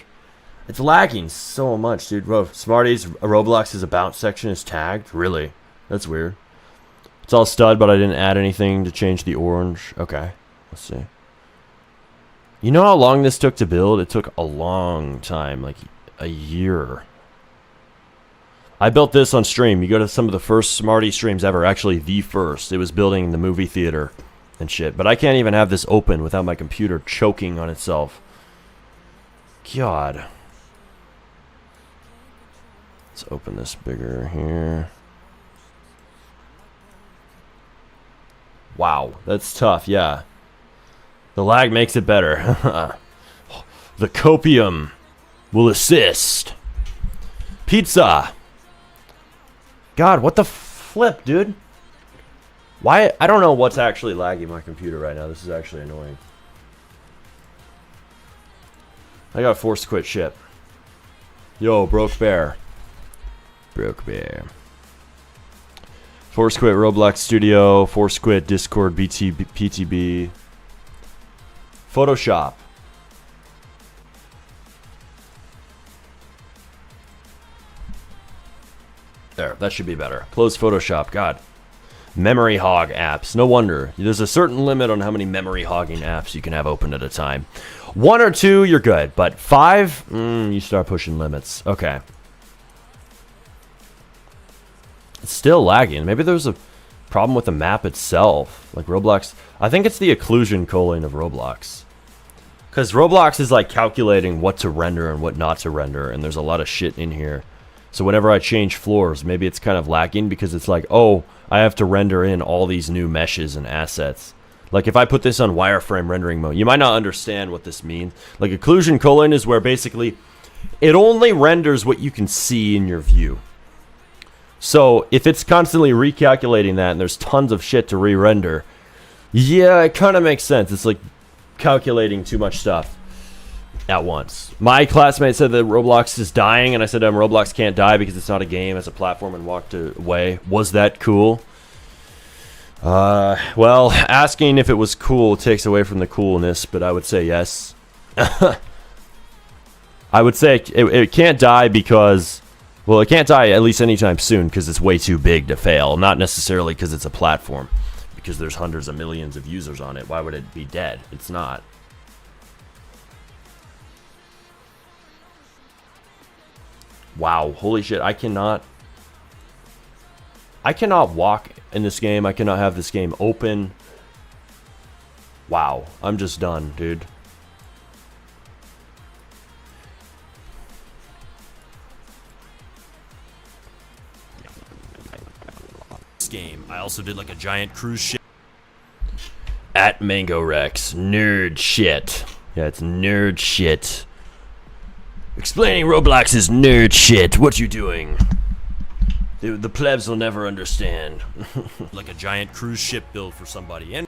It's lagging so much, dude. Whoa, Smarties, Roblox's about section is tagged? Really? That's weird. It's all stud, but I didn't add anything to change the orange. Okay, let's see. You know how long this took to build? It took a long time, like a year. I built this on stream. You go to some of the first Smarty streams ever. Actually, the first. It was building the movie theater and shit. But I can't even have this open without my computer choking on itself. God. Let's open this bigger here. Wow, that's tough, yeah. The lag makes it better. The copium will assist. Pizza. God, what the flip, dude? Why? I don't know what's actually lagging my computer right now. This is actually annoying. I got forced to quit ship. Yo, Broke Bear. Broke Bear. Forced quit Roblox Studio. Forced quit Discord PTB. Photoshop. There, that should be better. Close Photoshop. God. Memory hog apps. No wonder. There's a certain limit on how many memory hogging apps you can have open at a time. 1 or 2, you're good. But 5, you start pushing limits. Okay. It's still lagging. Maybe there's a problem with the map itself. Like Roblox. I think it's the occlusion culling of Roblox. Because Roblox is like calculating what to render and what not to render. And there's a lot of shit in here. So whenever I change floors, maybe it's kind of lacking because it's like, oh, I have to render in all these new meshes and assets. Like if I put this on wireframe rendering mode, you might not understand what this means. Like occlusion culling is where basically it only renders what you can see in your view. So if it's constantly recalculating that and there's tons of shit to re-render, yeah, it kind of makes sense. It's like calculating too much stuff at once. My classmate said that Roblox is dying, and I said Roblox can't die because it's not a game, it's a platform, and walked away. Was that cool? Well, asking if it was cool takes away from the coolness, but I would say yes. I would say it can't die because, well, it can't die at least anytime soon because it's way too big to fail, not necessarily because it's a platform, because there's hundreds of millions of users on it. Why would it be dead? It's not. Wow, holy shit, I cannot walk in this game. I cannot have this game open. Wow, I'm just done, dude. This game, I also did like a giant cruise ship. At Mango Rex, nerd shit. Yeah, it's nerd shit. Explaining Roblox is nerd shit. What you doing? The plebs will never understand. Like a giant cruise ship build for somebody. And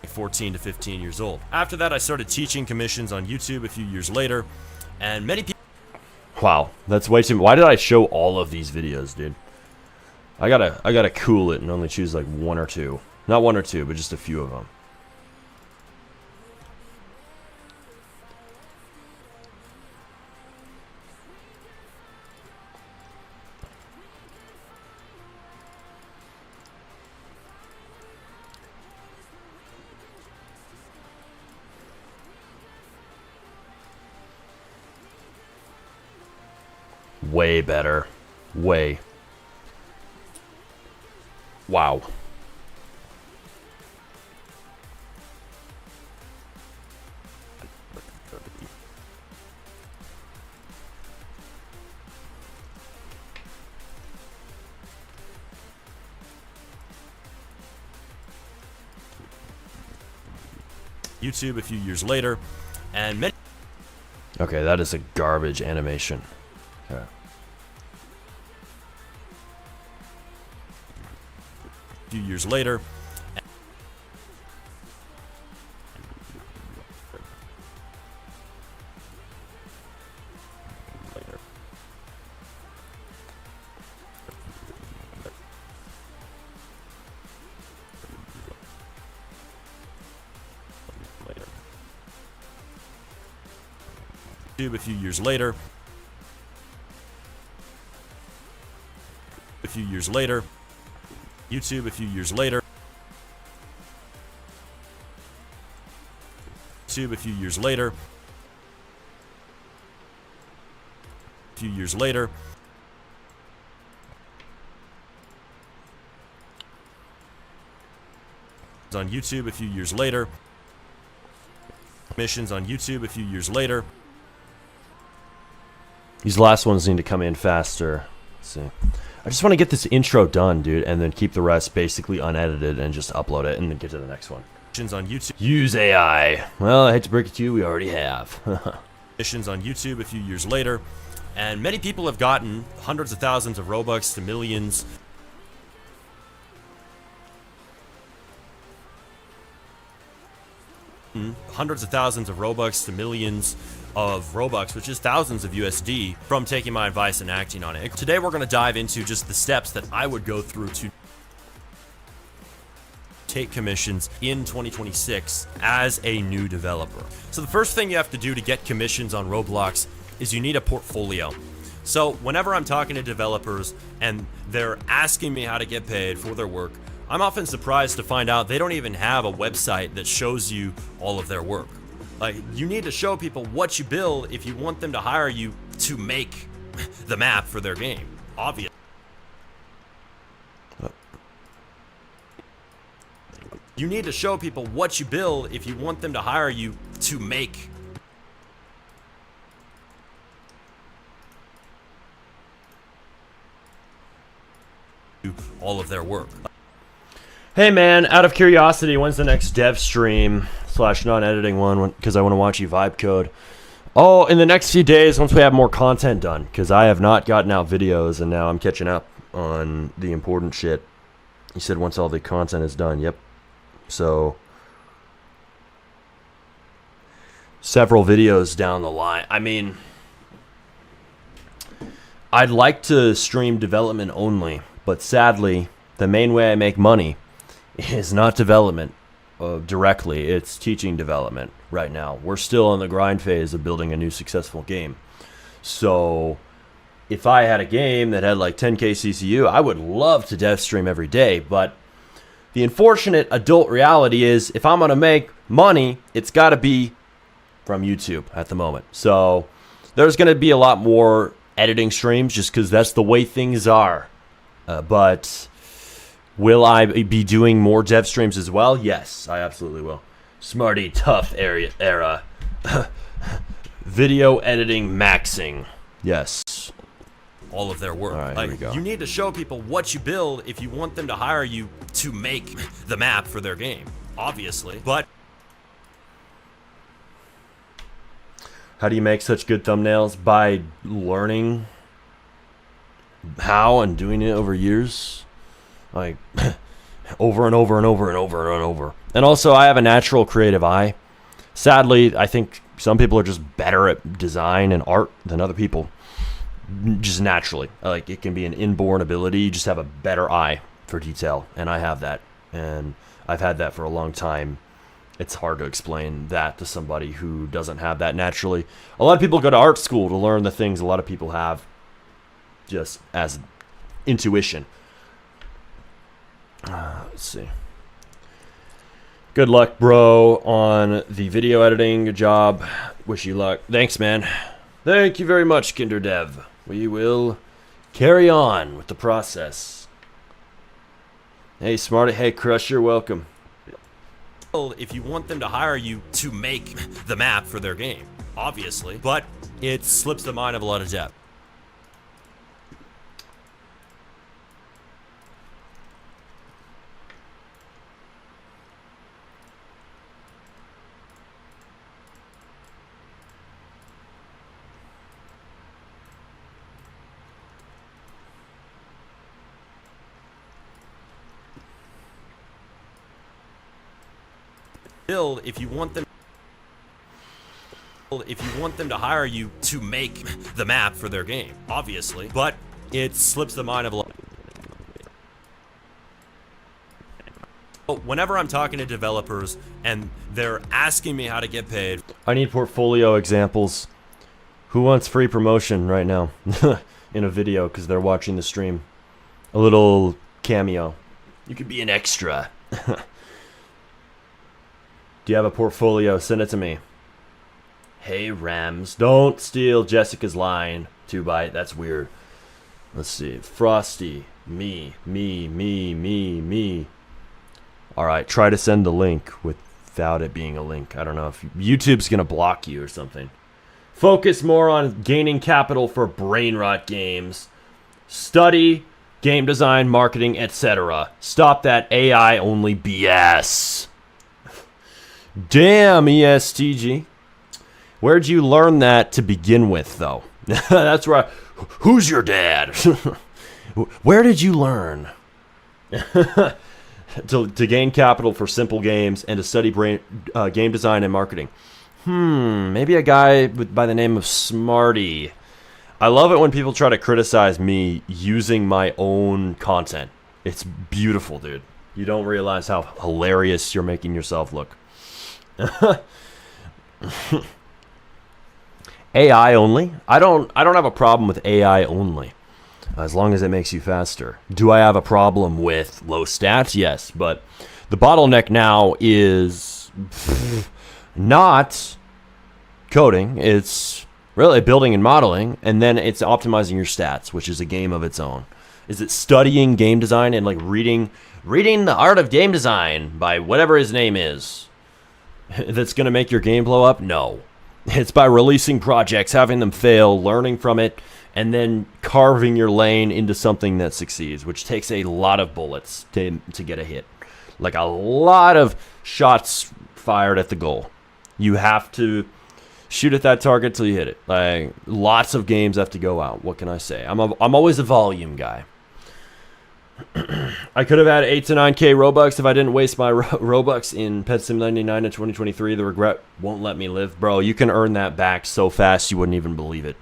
14 to 15 years old. After that, I started teaching commissions on YouTube a few years later, and many people. Wow, that's way too. Why did I show all of these videos, dude? I gotta cool it and only choose like 1 or 2. Not 1 or 2, but just a few of them. Way better. Way. Wow. YouTube a few years later, and many Okay, that is a garbage animation. Okay. few years later. YouTube a few years later. A few years later. YouTube a few years later. YouTube a few years later. A few years later. On YouTube a few years later. Missions on YouTube a few years later. These last ones need to come in faster. Let's see. I just want to get this intro done, dude, and then keep the rest basically unedited and just upload it and then get to the next one. Missions on YouTube. Use AI. Well, I hate to break it to you, we already have. Missions on YouTube a few years later. And many people have gotten hundreds of thousands of Robux to millions. Hundreds of thousands of Robux to millions of Robux, which is thousands of USD, from taking my advice and acting on it. Today we're going to dive into just the steps that I would go through to take commissions in 2026 as a new developer. So the first thing you have to do to get commissions on Roblox is you need a portfolio. So whenever I'm talking to developers and they're asking me how to get paid for their work, I'm often surprised to find out they don't even have a website that shows you all of their work. Like, you need to show people what you build if you want them to hire you to make the map for their game. Obvious. You need to show people what you build if you want them to hire you to make all of their work. Hey man, out of curiosity, when's the next dev stream / non-editing one? Because I want to watch you vibe code. Oh, in the next few days, once we have more content done. Because I have not gotten out videos, and now I'm catching up on the important shit. You said once all the content is done. Yep. So, several videos down the line. I mean, I'd like to stream development only, but sadly, the main way I make money is not development directly. It's teaching development right now. We're still in the grind phase of building a new successful game. So if I had a game that had like 10K CCU, I would love to dev stream every day. But the unfortunate adult reality is if I'm going to make money, it's got to be from YouTube at the moment. So there's going to be a lot more editing streams just because that's the way things are. But will I be doing more dev streams as well? Yes, I absolutely will. Smarty tough era. Video editing maxing. Yes. All of their work. All right, like, here we go. You need to show people what you build if you want them to hire you to make the map for their game. Obviously. But how do you make such good thumbnails? By learning how and doing it over years. Like over and over and over and over and over. And also I have a natural creative eye. Sadly, I think some people are just better at design and art than other people. Just naturally. Like, it can be an inborn ability. You just have a better eye for detail. And I have that. And I've had that for a long time. It's hard to explain that to somebody who doesn't have that naturally. A lot of people go to art school to learn the things a lot of people have just as intuition. Let's see. Good luck, bro, on the video editing. Good job. Wish you luck. Thanks, man. Thank you very much, KinderDev. We will carry on with the process. Hey, Smarty. Hey, Crusher. Welcome. if you want them to hire you to make the map for their game, obviously. But it slips the mind of a lot of devs. build if you want them to hire you to make the map for their game, obviously. But it slips the mind of a lot. Whenever I'm talking to developers and they're asking me how to get paid, I need portfolio examples. Who wants free promotion right now in a video because they're watching the stream? A little cameo. You could be an extra. Do you have a portfolio? Send it to me. Hey, Rams. Don't steal Jessica's line. 2 byte. That's weird. Let's see. Frosty. Me. Alright, try to send the link without it being a link. I don't know if YouTube's going to block you or something. Focus more on gaining capital for brain rot games. Study game design, marketing, etc. Stop that AI only BS. Damn, ESTG. Where'd you learn that to begin with, though? That's right. Who's your dad? Where did you learn? to gain capital for simple games and to study game design and marketing. Maybe a guy by the name of Smarty. I love it when people try to criticize me using my own content. It's beautiful, dude. You don't realize how hilarious you're making yourself look. AI only? I don't have a problem with AI only. As long as it makes you faster. Do I have a problem with low stats? Yes, but the bottleneck now is not coding. It's really building and modeling, and then it's optimizing your stats, which is a game of its own. Is it studying game design and like reading The Art of Game Design by whatever his name is that's going to make your game blow up? No. It's by releasing projects, having them fail, learning from it, and then carving your lane into something that succeeds, which takes a lot of bullets to get a hit. Like a lot of shots fired at the goal. You have to shoot at that target till you hit it. Like lots of games have to go out. What can I say? I'm always a volume guy. I could have had 8 to 9K Robux if I didn't waste my Robux in Pet Sim 99 in 2023. The regret won't let me live. Bro, you can earn that back so fast you wouldn't even believe it.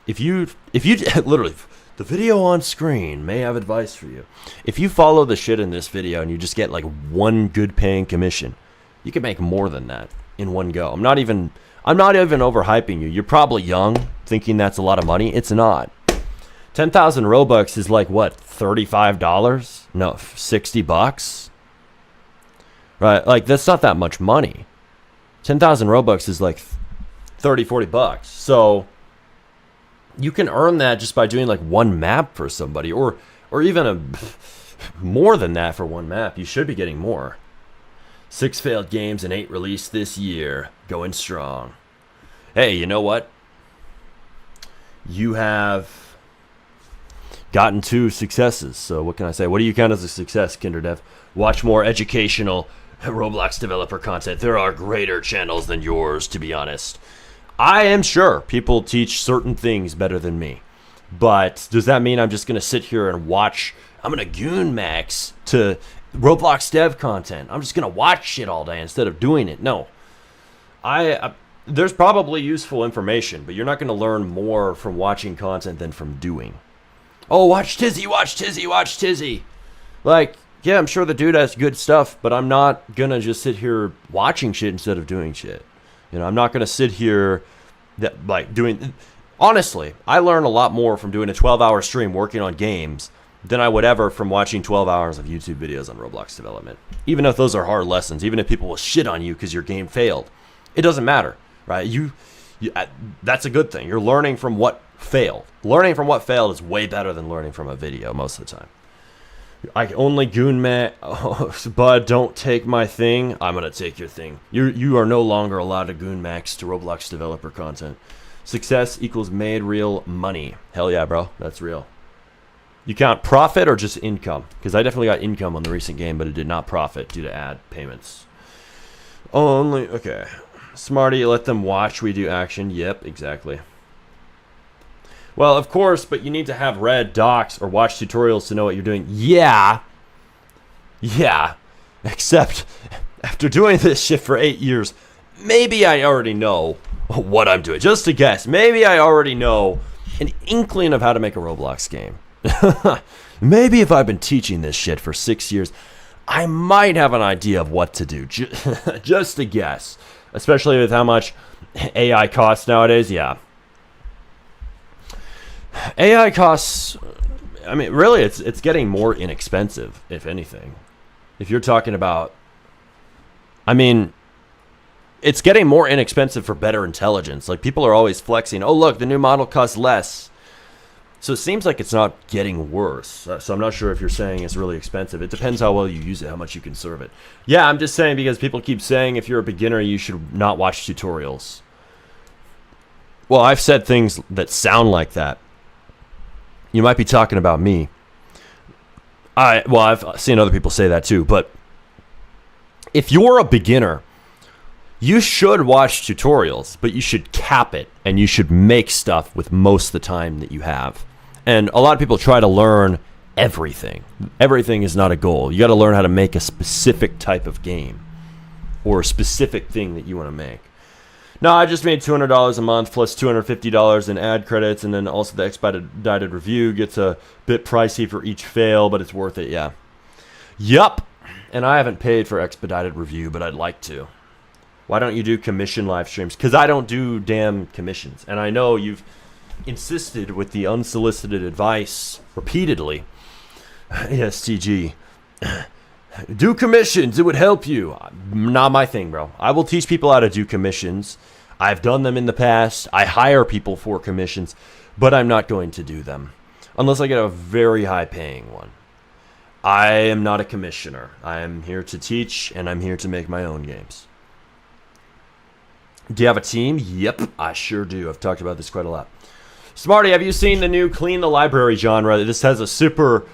If you literally, the video on screen may have advice for you. If you follow the shit in this video and you just get like one good paying commission, you can make more than that in one go. I'm not even overhyping you. You're probably young, thinking that's a lot of money. It's not. 10,000 Robux is like what, $35? No, $60? Right, like that's not that much money. 10,000 Robux is like 30, 40 bucks. So you can earn that just by doing like one map for somebody, or even more than that for one map. You should be getting more. 6 failed games and 8 released this year. Going strong. Hey, you know what? You have gotten 2 successes. So what can I say? What do you count as a success, KinderDev? Watch more educational Roblox developer content. There are greater channels than yours, to be honest. I am sure people teach certain things better than me. But does that mean I'm just going to sit here and watch? I'm going to goon max to Roblox dev content. I'm just going to watch shit all day instead of doing it. No. There's probably useful information, but you're not going to learn more from watching content than from doing. Oh, watch Tizzy, watch Tizzy, watch Tizzy. Like, yeah, I'm sure the dude has good stuff, but I'm not going to just sit here watching shit instead of doing shit. You know, I'm not going to sit here doing... Honestly, I learn a lot more from doing a 12-hour stream working on games than I would ever from watching 12 hours of YouTube videos on Roblox development. Even if those are hard lessons, even if people will shit on you because your game failed, it doesn't matter, right? That's a good thing. You're learning from what failed. Learning from what failed is way better than learning from a video most of the time. I only goon max, bud, don't take my thing. I'm going to take your thing. You are no longer allowed to goon max to Roblox developer content. Success equals made real money. Hell yeah, bro. That's real. You count profit or just income? Because I definitely got income on the recent game, but it did not profit due to ad payments. Only, okay. Smarty, let them watch, we do action. Yep, exactly. Well, of course, but you need to have read docs or watch tutorials to know what you're doing. Yeah. Yeah. Except after doing this shit for 8 years, maybe I already know what I'm doing. Just a guess. Maybe I already know an inkling of how to make a Roblox game. Maybe if I've been teaching this shit for 6 years, I might have an idea of what to do. Just a guess. Especially with how much AI costs nowadays. Yeah. AI costs, I mean, really, it's getting more inexpensive, if anything. If you're talking about, I mean, it's getting more inexpensive for better intelligence. Like, people are always flexing, oh, look, the new model costs less. So it seems like it's not getting worse. So I'm not sure if you're saying it's really expensive. It depends how well you use it, how much you can serve it. Yeah, I'm just saying because people keep saying if you're a beginner, you should not watch tutorials. Well, I've said things that sound like that. You might be talking about me. I've seen other people say that too. But if you're a beginner, you should watch tutorials, but you should cap it and you should make stuff with most of the time that you have. And a lot of people try to learn everything. Everything is not a goal. You got to learn how to make a specific type of game or a specific thing that you want to make. No, I just made $200 a month plus $250 in ad credits, and then also the expedited review gets a bit pricey for each fail, but it's worth it, yeah. Yup. And I haven't paid for expedited review, but I'd like to. Why don't you do commission live streams? Because I don't do damn commissions. And I know you've insisted with the unsolicited advice repeatedly. Yes, TG. Do commissions. It would help you. Not my thing, bro. I will teach people how to do commissions. I've done them in the past. I hire people for commissions, but I'm not going to do them unless I get a very high paying one. I am not a commissioner. I am here to teach, and I'm here to make my own games. Do you have a team? Yep, I sure do. I've talked about this quite a lot. Smarty, have you seen the new Clean the Library genre? This has a super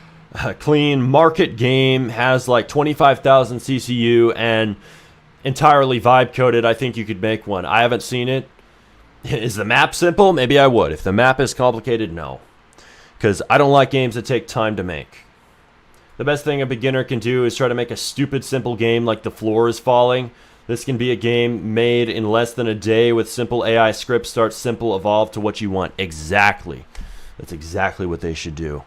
clean market game, has like 25,000 CCU, and entirely vibe coded. I think you could make one. I haven't seen it. Is the map simple? Maybe I would. If the map is complicated, no. Because I don't like games that take time to make. The best thing a beginner can do is try to make a stupid simple game like The Floor is Falling. This can be a game made in less than a day with simple AI scripts. Start simple, evolve to what you want. Exactly. That's exactly what they should do.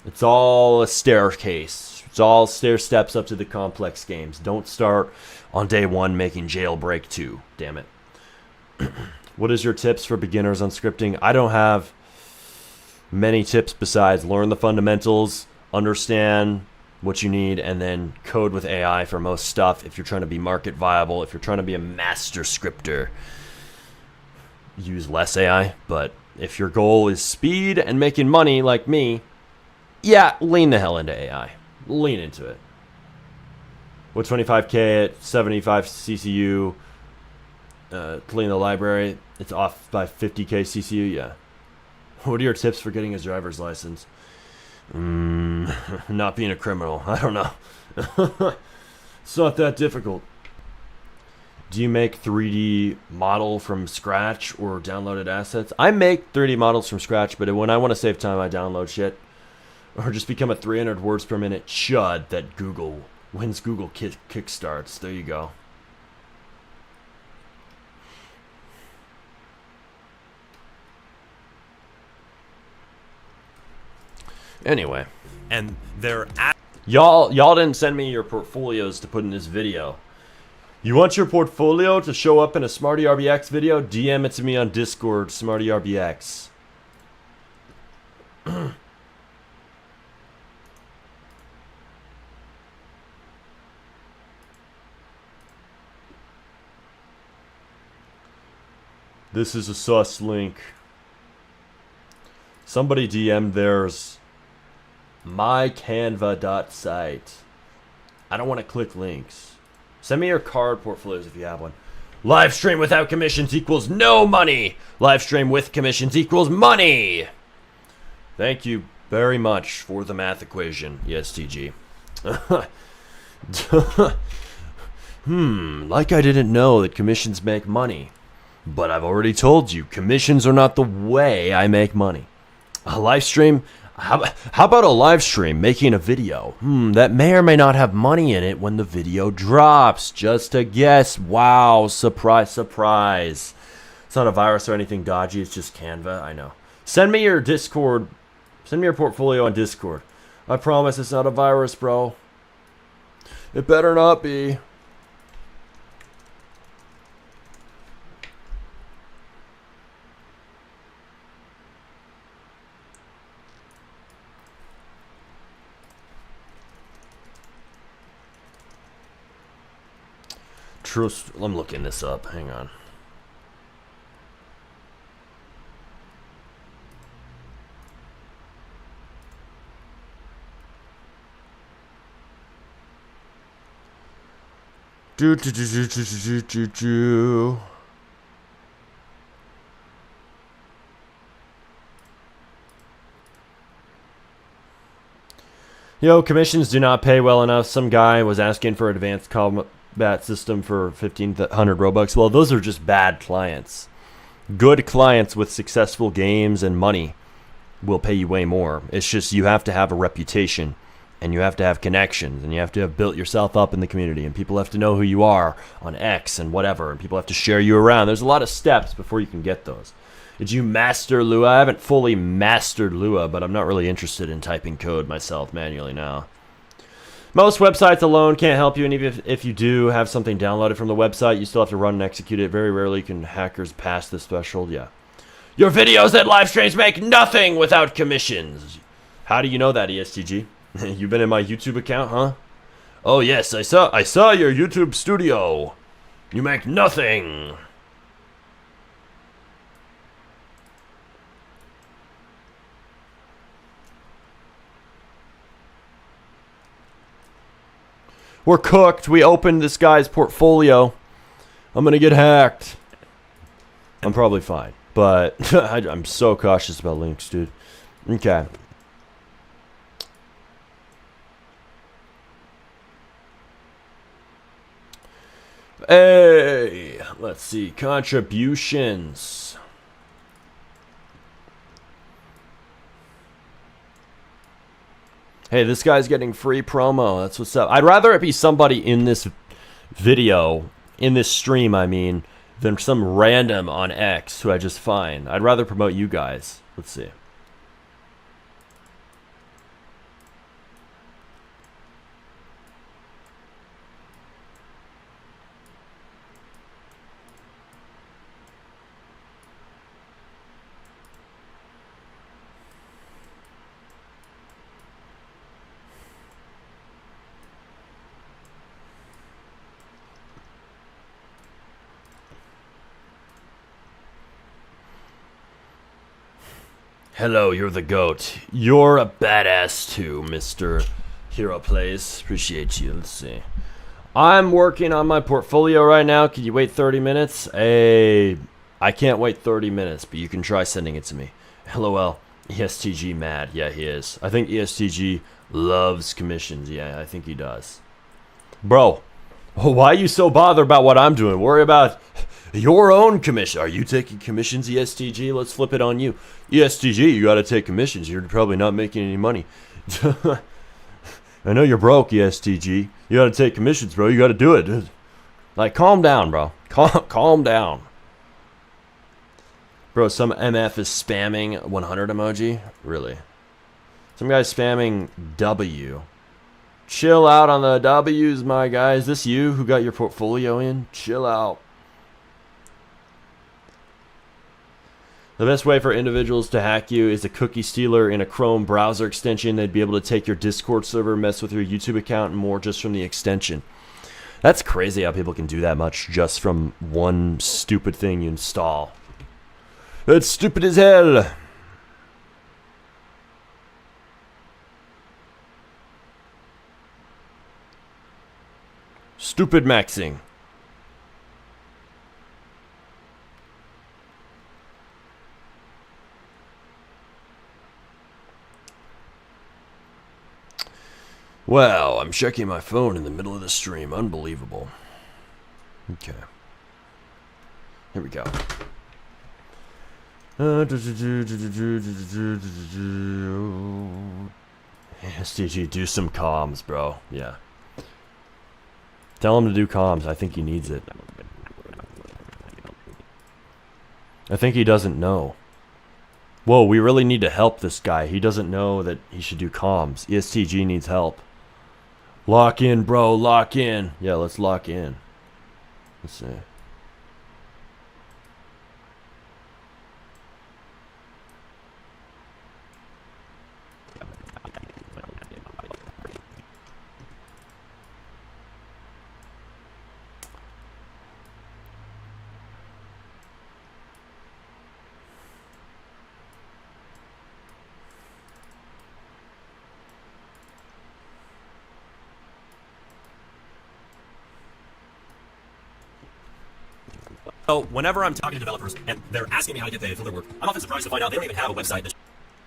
It's all a staircase. It's all stair steps up to the complex games. Don't start on day one making Jailbreak 2. Damn it. What is your tips for beginners on scripting? I don't have many tips besides learn the fundamentals, understand what you need, and then code with AI for most stuff. If you're trying to be market viable, if you're trying to be a master scripter, use less AI. But if your goal is speed and making money like me, yeah, lean the hell into AI. Lean into it. With 25K at 75 CCU, clean the library, it's off by 50K CCU, yeah. What are your tips for getting a driver's license? Not being a criminal. I don't know. It's not that difficult. Do you make 3D model from scratch or downloaded assets? I make 3D models from scratch, but when I want to save time, I download shit. Or just become a 300 words per minute chud that Google wins Google kickstarts. There you go. Anyway. And they're Y'all didn't send me your portfolios to put in this video. You want your portfolio to show up in a SmartyRBX video? DM it to me on Discord, SmartyRBX. This is a sus link. Somebody DM'd theirs. mycanva.site. I don't want to click links. Send me your card portfolios if you have one. Live stream without commissions equals no money. Live stream with commissions equals money. Thank you very much for the math equation. Yes, TG. Like I didn't know that commissions make money. But I've already told you, commissions are not the way I make money. A live stream, How about a live stream making a video? That may or may not have money in it when the video drops. Just a guess. Wow, surprise, surprise. It's not a virus or anything dodgy. It's just Canva. I know. Send me your Discord. Send me your portfolio on Discord. I promise it's not a virus, bro. It better not be. Trust. I'm looking this up. Hang on. Do. Yo, commissions do not pay well enough. Some guy was asking for advanced combat system for 1,500 Robux. Well, those are just bad clients. Good clients with successful games and money will pay you way more. It's just you have to have a reputation, and you have to have connections, and you have to have built yourself up in the community, and people have to know who you are on X and whatever, and people have to share you around. There's a lot of steps before you can get those. Did you master Lua? I haven't fully mastered Lua, but I'm not really interested in typing code myself manually now. Most websites alone can't help you, and even if you do have something downloaded from the website, you still have to run and execute it. Very rarely can hackers pass this threshold. Yeah. Your videos and live streams make nothing without commissions. How do you know that, ESTG? You've been in my YouTube account, huh? Oh yes, I saw your YouTube studio. You make nothing. We're cooked. We opened this guy's portfolio. I'm gonna get hacked. I'm probably fine, but I'm so cautious about links, dude. Okay. Hey, let's see. Contributions. Hey, this guy's getting free promo. That's what's up. I'd rather it be somebody in this video, in this stream, I mean, than some random on X who I just find. I'd rather promote you guys. Let's see. Hello, you're the GOAT. You're a badass too, Mr. Hero Plays. Appreciate you. Let's see. I'm working on my portfolio right now. Can you wait 30 minutes? Hey, I can't wait 30 minutes, but you can try sending it to me. LOL. ESTG mad. Yeah, he is. I think ESTG loves commissions. Yeah, I think he does. Bro, why are you so bothered about what I'm doing? Worry about your own commission. Are you taking commissions, ESTG? Let's flip it on you. ESTG, you got to take commissions. You're probably not making any money. I know you're broke, ESTG. You got to take commissions, bro. You got to do it. Like, calm down, bro. Calm down. Bro, some MF is spamming 100 emoji? Really? Some guy's spamming W. Chill out on the W's, my guy. Is this you who got your portfolio in? Chill out. The best way for individuals to hack you is a cookie stealer in a Chrome browser extension. They'd be able to take your Discord server, mess with your YouTube account, and more just from the extension. That's crazy how people can do that much just from one stupid thing you install. That's stupid as hell. Stupid maxing. Wow, I'm checking my phone in the middle of the stream. Unbelievable. Okay. Here we go. STG, do some comms, bro. Yeah. Tell him to do comms. I think he needs it. I think he doesn't know. Whoa, we really need to help this guy. He doesn't know that he should do comms. ESTG needs help. Lock in, bro. Lock in. Yeah, let's lock in. Let's see. So whenever I'm talking to developers and they're asking me how to get paid for their work, I'm often surprised to find out they don't even have a website that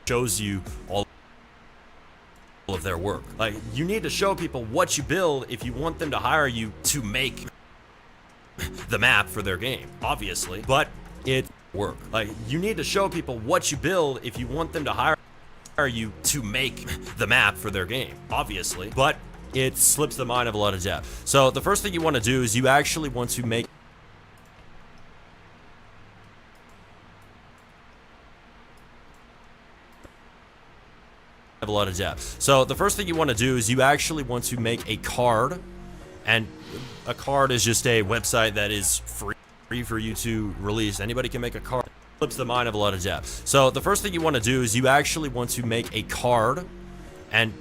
shows you all of their work. Like, you need to show people what you build if you want them to hire you to make the map for their game, obviously. But it work. Like, you need to show people what you build if you want them to hire you to make the map for their game, obviously. But it slips the mind of a lot of devs. So the first thing you want to do is you actually want to make a lot of depth. So the first thing you want to do is you actually want to make a card, and a card is just a website that is free for you to release. Anybody can make a card. Flips the mind of a lot of depth. So the first thing you want to do is you actually want to make a card, and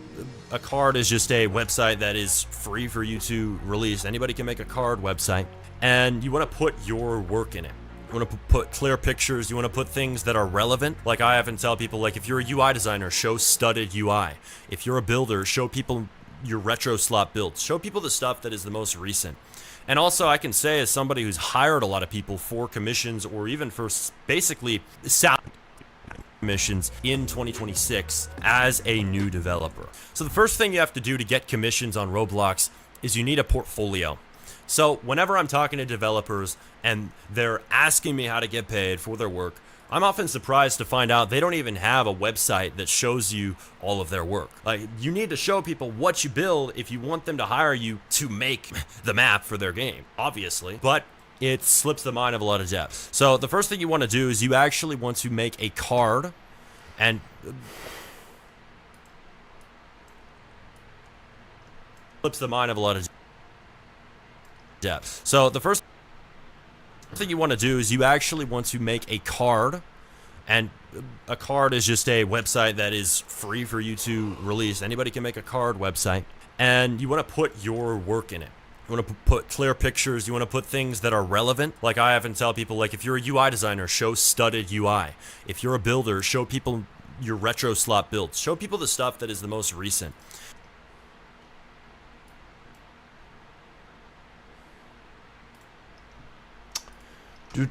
a card is just a website that is free for you to release. Anybody can make a card website, and you want to put your work in it. You want to put clear pictures. You want to put things that are relevant. Like, I often tell people, like, if you're a UI designer, show studded UI. If you're a builder, show people your retro slot builds. Show people the stuff that is the most recent. And also, I can say, as somebody who's hired a lot of people for commissions or even for basically salary commissions in 2026 as a new developer. So the first thing you have to do to get commissions on Roblox is you need a portfolio. So whenever I'm talking to developers and they're asking me how to get paid for their work, I'm often surprised to find out they don't even have a website that shows you all of their work. Like, you need to show people what you build if you want them to hire you to make the map for their game, obviously. But it slips the mind of a lot of devs. So the first thing you want to do is you actually want to make a card, and slips the mind of a lot of depth. So the first thing you want to do is you actually want to make a card, and a card is just a website that is free for you to release. Anybody can make a card website, and you want to put your work in it. You want to put clear pictures. You want to put things that are relevant. Like, I often tell people, like, if you're a UI designer, show studded UI. If you're a builder, show people your retro slot builds. Show people the stuff that is the most recent. Let's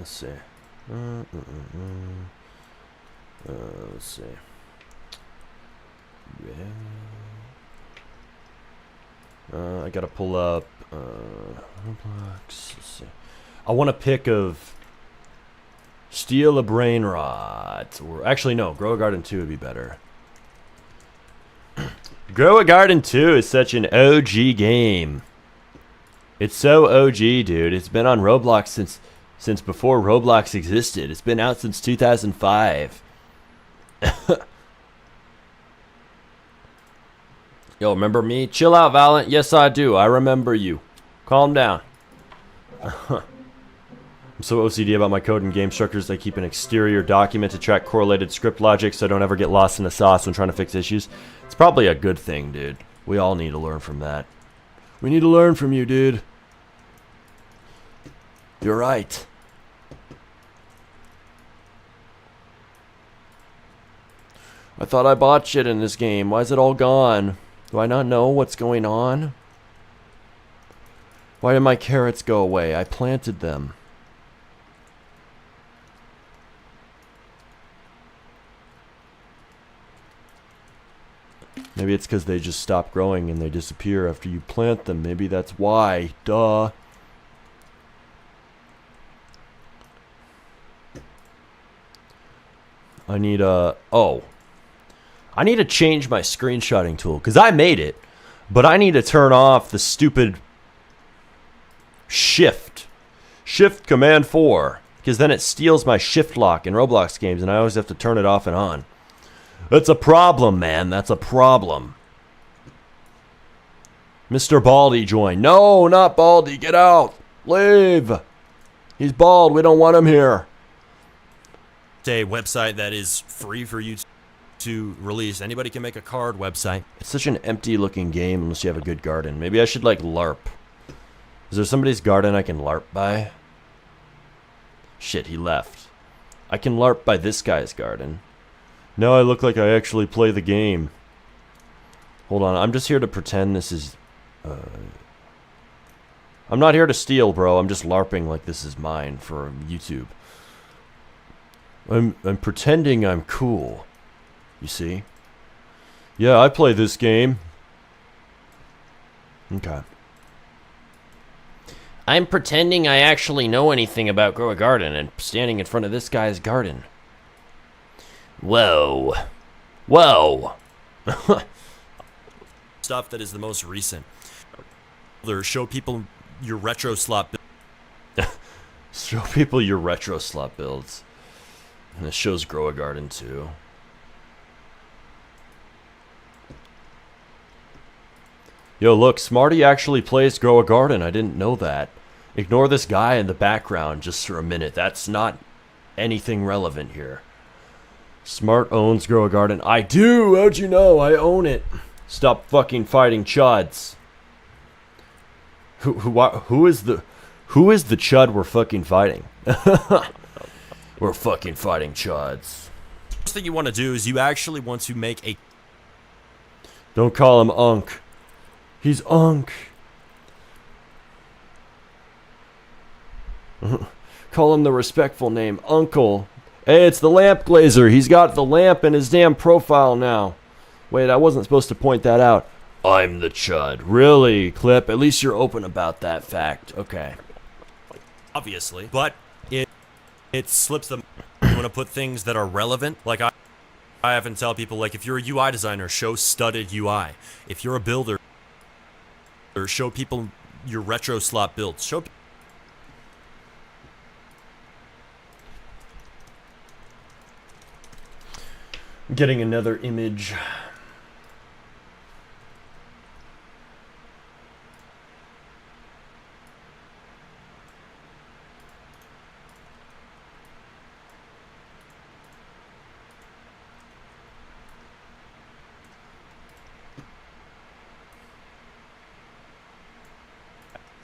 see. Let's see. I gotta pull up Roblox. Let's see. I want a pic of steal a brain rot, or actually no, Grow a Garden 2 would be better. Grow a Garden 2 is such an OG game. It's so OG, dude. It's been on Roblox since before Roblox existed. It's been out since 2005. Yo, remember me? Chill out, Valent. Yes, I do. I remember you. Calm down. I'm so OCD about my code and game structures. I keep an exterior document to track correlated script logic so I don't ever get lost in the sauce when trying to fix issues. It's probably a good thing, dude. We all need to learn from that. We need to learn from you, dude. You're right. I thought I bought shit in this game. Why is it all gone? Do I not know what's going on? Why did my carrots go away? I planted them. Maybe it's because they just stop growing and they disappear after you plant them. Maybe that's why. Duh. I need a... Oh. I need to change my screenshotting tool. Because I made it. But I need to turn off the stupid... Shift. Shift Command 4. Because then it steals my shift lock in Roblox games. And I always have to turn it off and on. That's a problem, man. That's a problem. Mr. Baldy joined. No, not Baldy. Get out. Leave. He's bald. We don't want him here. A website that is free for you to release. Anybody can make a card website. It's such an empty looking game unless you have a good garden. Maybe I should like LARP. Is there somebody's garden I can LARP by? Shit, he left. I can LARP by this guy's garden. Now I look like I actually play the game. Hold on, I'm just here to pretend this is... I'm not here to steal, bro. I'm just LARPing like this is mine for YouTube. I'm pretending I'm cool. You see? Yeah, I play this game. Okay. I'm pretending I actually know anything about Grow a Garden and standing in front of this guy's garden. Whoa. Whoa. Stuff that is the most recent. Show people your retro slot. Show people your retro slot builds. And this shows Grow a Garden too. Yo, look, Smarty actually plays Grow a Garden. I didn't know that. Ignore this guy in the background just for a minute. That's not anything relevant here. Smart owns Grow a Garden. I do! How'd you know? I own it. Stop fucking fighting chuds. Who is the chud we're fucking fighting? We're fucking fighting chuds. First thing you want to do is you actually want to make a... Don't call him Unk. He's Unk. Call him the respectful name, Uncle. Hey, it's the lamp glazer. He's got the lamp in his damn profile now. Wait, I wasn't supposed to point that out. I'm the chud. Really, Clip? At least you're open about that fact. Okay. Obviously, but it slips them. You want to put things that are relevant. Like I often tell people, like if you're a UI designer, show studded UI. If you're a builder, show people your retro slot builds. Show. Getting another image.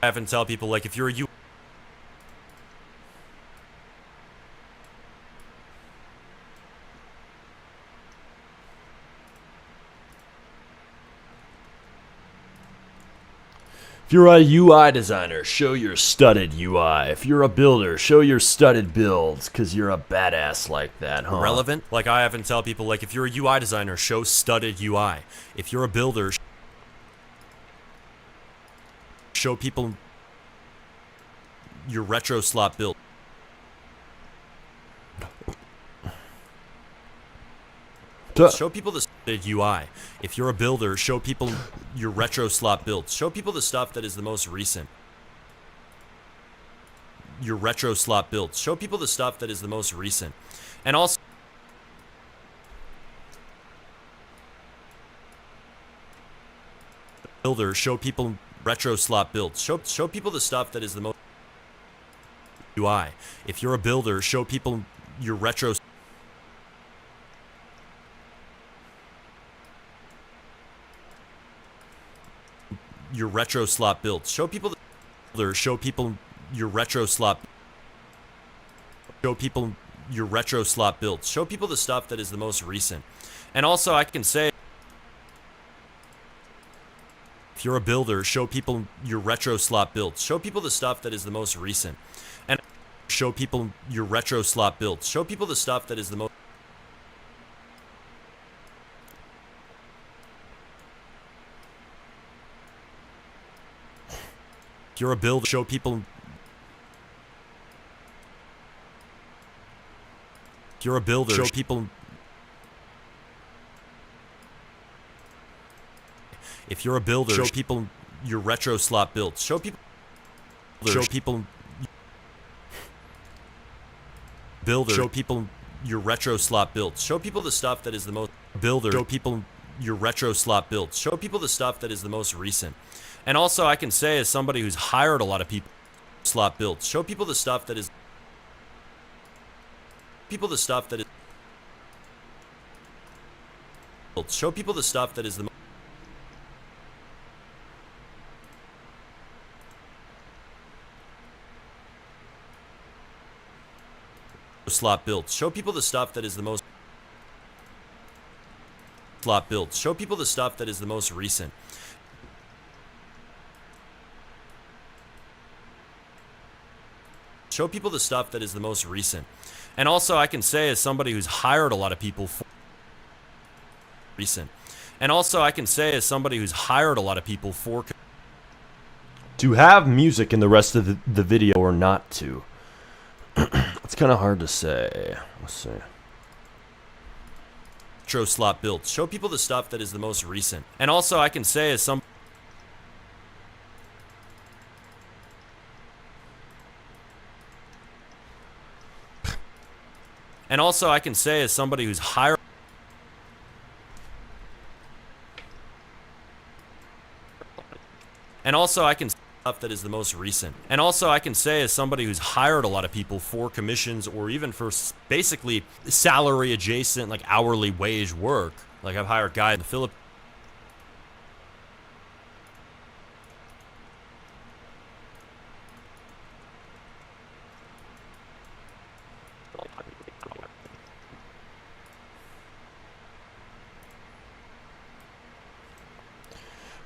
I often tell people, like if you're a UI. If you're a UI designer, show your studded UI. If you're a builder, show your studded builds, because you're a badass like that, huh? Relevant. Like I often tell people, like if you're a UI designer, show studded UI. If you're a builder, show people your retro slot build. Show people the studded UI. If you're a builder, show people your retro slot builds. Show people the stuff that is the most recent. Your retro slot builds. Show people the stuff that is the most recent. And also, builder, show people retro slot builds. Show people the stuff that is the most UI. If you're a builder, show people your retro slot builds. Show people the builder, show people your retro slot. Show people your retro slot builds. Show people the stuff that is the most recent. And also I can say, if you're a builder, show people your retro slot builds. Show people the stuff that is the most recent. And show people your retro slot builds. Show people the stuff that is the most... If you're a builder, show people... If you're a builder, show people. If you're a builder, show people your retro slot builds. Show people. Show people. Builder. Show people your retro slot builds. Show people the stuff that is the most. Builder. Show people your retro slot builds. Show people the stuff that is the most recent. And also, I can say as somebody who's hired a lot of people, slot builds. Show people the stuff that is. People the stuff that is. Show people the stuff that is the most. Slot builds. Show people the stuff that is the most. Slot builds. Show people the stuff that is the most recent. Show people the stuff that is the most recent. And also, I can say as somebody who's hired a lot of people for recent. And also, I can say as somebody who's hired a lot of people for to have music in the rest of the video or not to. It's kind of hard to say. Let's see. Retro slot builds. Show people the stuff that is the most recent. And also, I can say as some. And also, I can say as somebody who's hired. And also, I can stuff that is the most recent. And also, I can say as somebody who's hired a lot of people for commissions or even for basically salary adjacent, like hourly wage work. Like I've hired guys in the Philippines.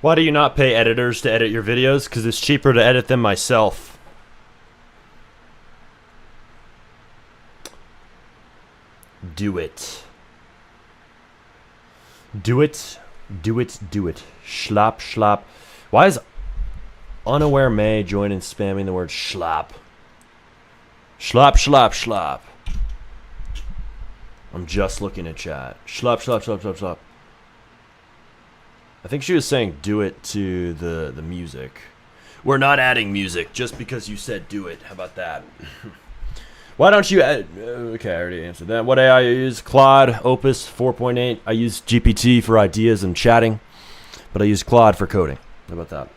Why do you not pay editors to edit your videos? Because it's cheaper to edit them myself. Do it. Do it. Do it. Do it. Schlap, schlap. Why is Unaware May joining spamming the word schlap? Schlap, schlap, schlap. I'm just looking at chat. Schlap, schlap, schlap, schlap, schlap. I think she was saying do it to the music. We're not adding music just because you said do it. How about that? Why don't you add... Okay, I already answered that. What AI I use? Claude, Opus 4.8. I use GPT for ideas and chatting. But I use Claude for coding. How about that?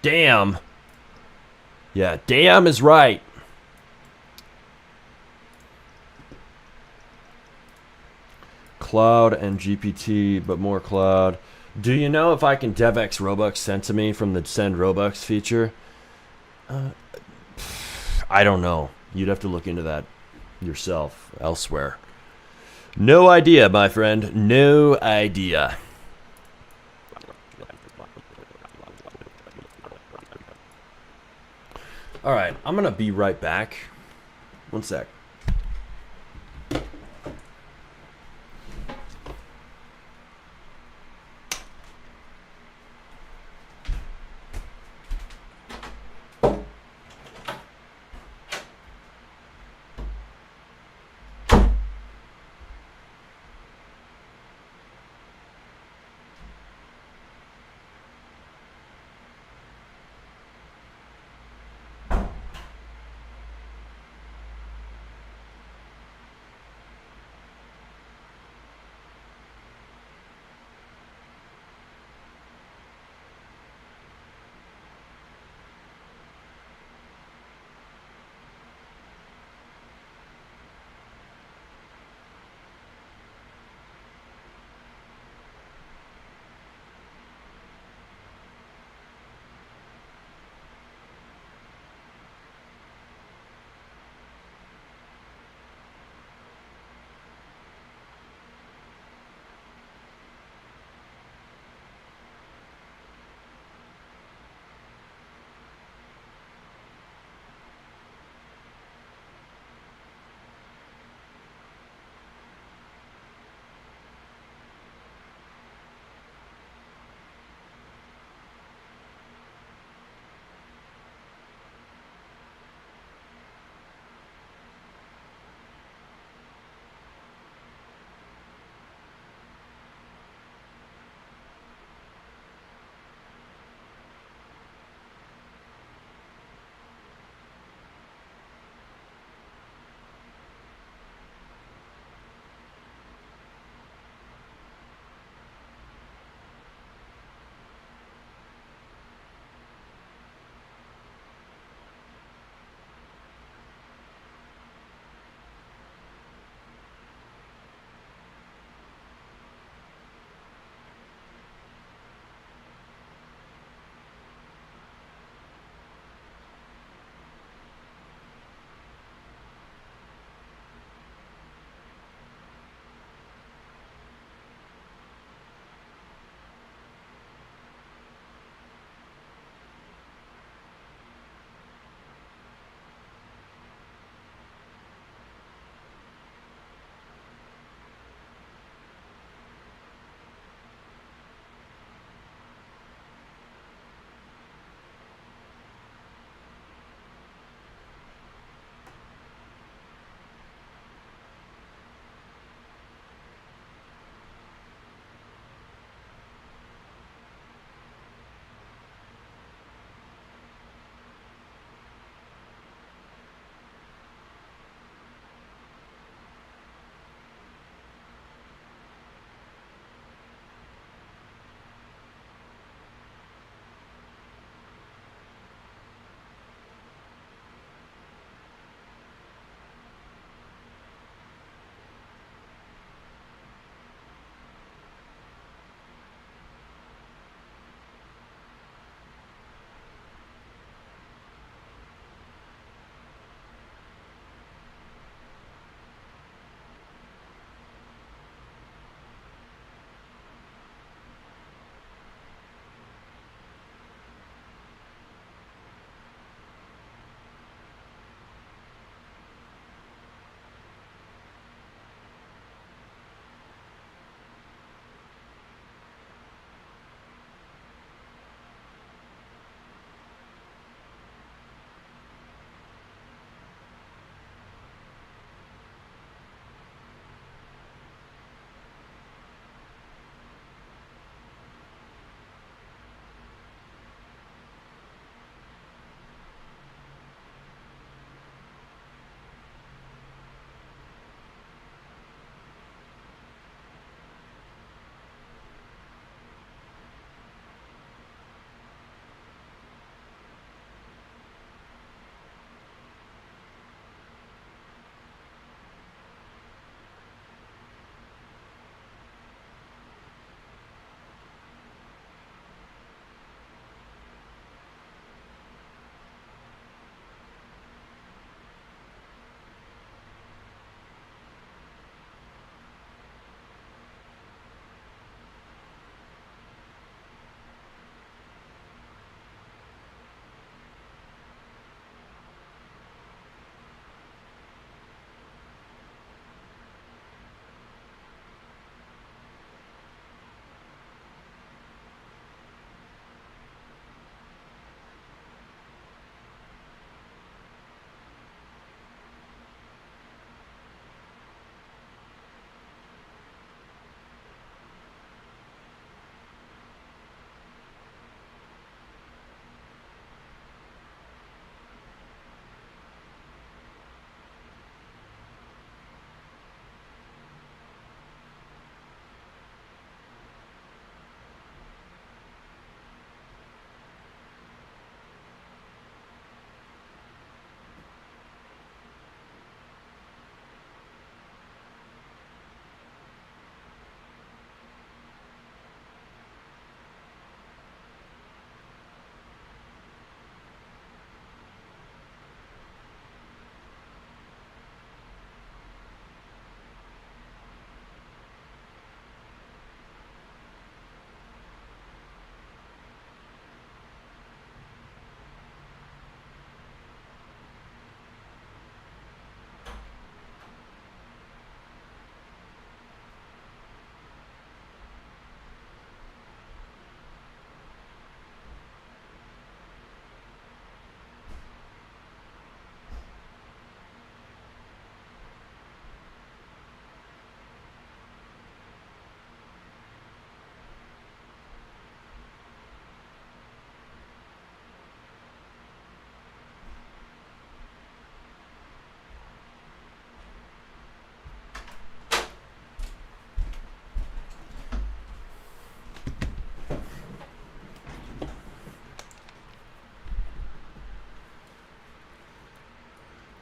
Damn. Yeah, damn is right. Cloud and GPT, but more Cloud. Do you know if I can DevX Robux sent to me from the Send Robux feature? I don't know. You'd have to look into that yourself elsewhere. No idea, my friend. No idea. All right, I'm going to be right back. One sec.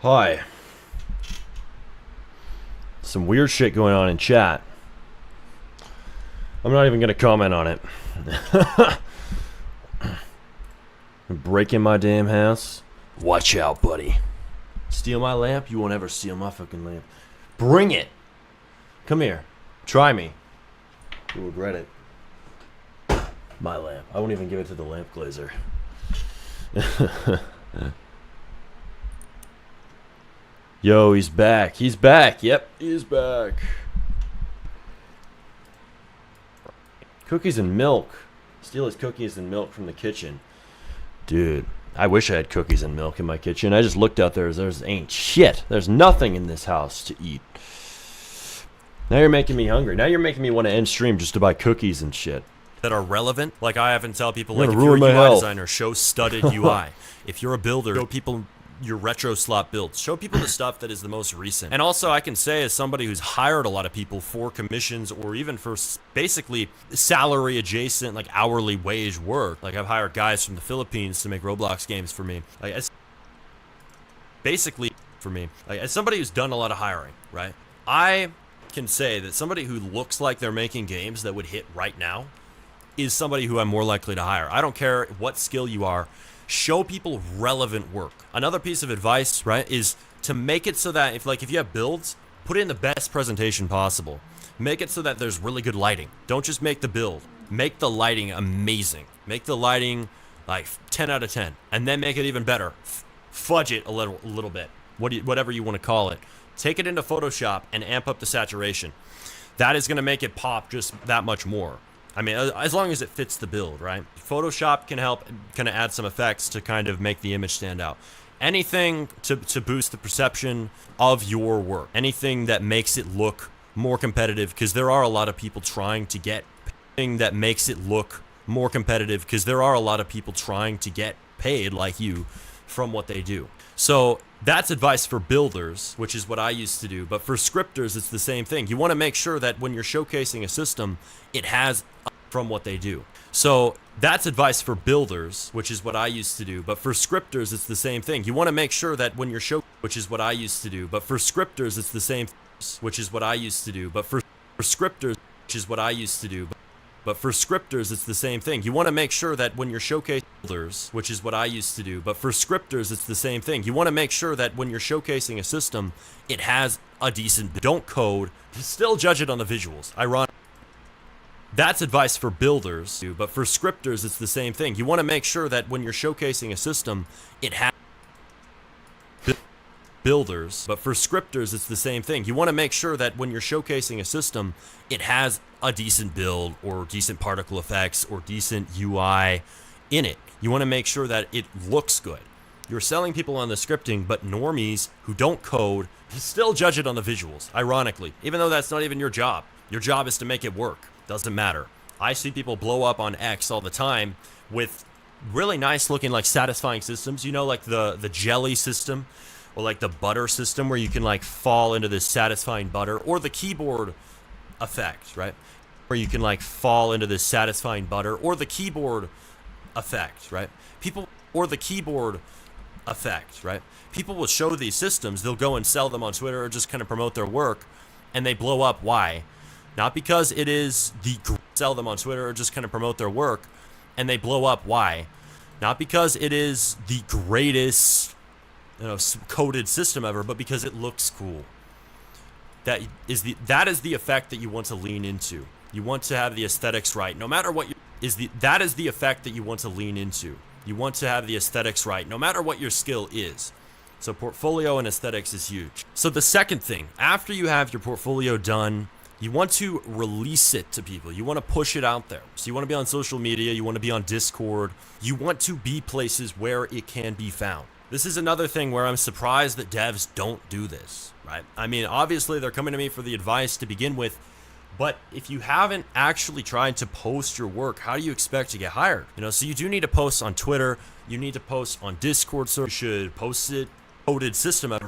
Hi. Some weird shit going on in chat. I'm not even gonna comment on it. Breaking my damn house. Watch out, buddy. Steal my lamp? You won't ever steal my fucking lamp. Bring it. Come here. Try me. You'll regret it. My lamp. I won't even give it to the lamp glazer. Yo, he's back. He's back. Yep, he's back. Cookies and milk. Steal his cookies and milk from the kitchen. Dude, I wish I had cookies and milk in my kitchen. I just looked out there. There's ain't shit. There's nothing in this house to eat. Now you're making me hungry. Now you're making me want to end stream just to buy cookies and shit. That are relevant. Like I often tell people, You're like if gonna you're a ruin UI my health. designer, show studded UI. If you're a builder, show people your retro slot builds. Show people the stuff that is the most recent. And also I can say, as somebody who's hired a lot of people for commissions or even for basically salary adjacent, like hourly wage work. Like I've hired guys from the Philippines to make Roblox games for me. Like as somebody who's done a lot of hiring, right? I can say that somebody who looks like they're making games that would hit right now is somebody who I'm more likely to hire. I don't care what skill you are. Show people relevant work. Another piece of advice, right, is to make it so that if you have builds, put in the best presentation possible. Make it so that there's really good lighting. Don't just make the build. Make the lighting amazing. Make the lighting like 10 out of 10, and then make it even better. Fudge it a little bit. Whatever you want to call it. Take it into Photoshop and amp up the saturation. That is going to make it pop just that much more. I mean, as long as it fits the build, right? Photoshop can help kind of add some effects to kind of make the image stand out. Anything to boost the perception of your work. Anything that makes it look more competitive, because there are a lot of people trying to get paid like you from what they do. So that's advice for builders, which is what I used to do. But for scripters, it's the same thing. You want to make sure that when you're showcasing a system, it has from what they do. So that's advice for builders, which is what I used to do. But for scripters, it's the same thing. You want to make sure that when you're which is what I used to do. But for scripters, it's the same, which is what I used to do. But for scripters, which is what I used to do. But for scripters, it's the same thing. You want to make sure that when you're showcasing builders, which is what I used to do. But for scripters, it's the same thing. You want to make sure that when you're showcasing a system, it has a decent, don't code, still judge it on the visuals. Ironic. That's advice for builders, but for scripters, it's the same thing. You want to make sure that when you're showcasing a system, it has builders, but for scripters, it's the same thing. You want to make sure that when you're showcasing a system, it has a decent build or decent particle effects or decent UI in it. You want to make sure that it looks good. You're selling people on the scripting, but normies who don't code still judge it on the visuals, ironically, even though that's not even your job. Your job is to make it work. Doesn't matter. I see people blow up on X all the time with really nice looking, like satisfying systems, you know, like the jelly system or like the butter system where you can like fall into this satisfying butter, or the keyboard effect, right? Where you can like fall into this satisfying butter, or the keyboard effect, right? People will show these systems, they'll go and sell them on Twitter or just kind of promote their work, and they blow up. Why? Not because it is sell them on Twitter or just kind of promote their work, and they blow up. Why? Not because it is the greatest, coded system ever, but because it looks cool. That is the effect that you want to lean into. You want to have the aesthetics right, no matter what that is the effect that you want to lean into. You want to have the aesthetics right, no matter what your skill is. So portfolio and aesthetics is huge. So the second thing, after you have your portfolio done, you want to release it to people. You want to push it out there. So you want to be on social media. You want to be on Discord. You want to be places where it can be found. This is another thing where I'm surprised that devs don't do this, right? I mean, obviously they're coming to me for the advice to begin with, but if you haven't actually tried to post your work, how do you expect to get hired? So you do need to post on Twitter. You need to post on Discord. So you should post it. Coded system.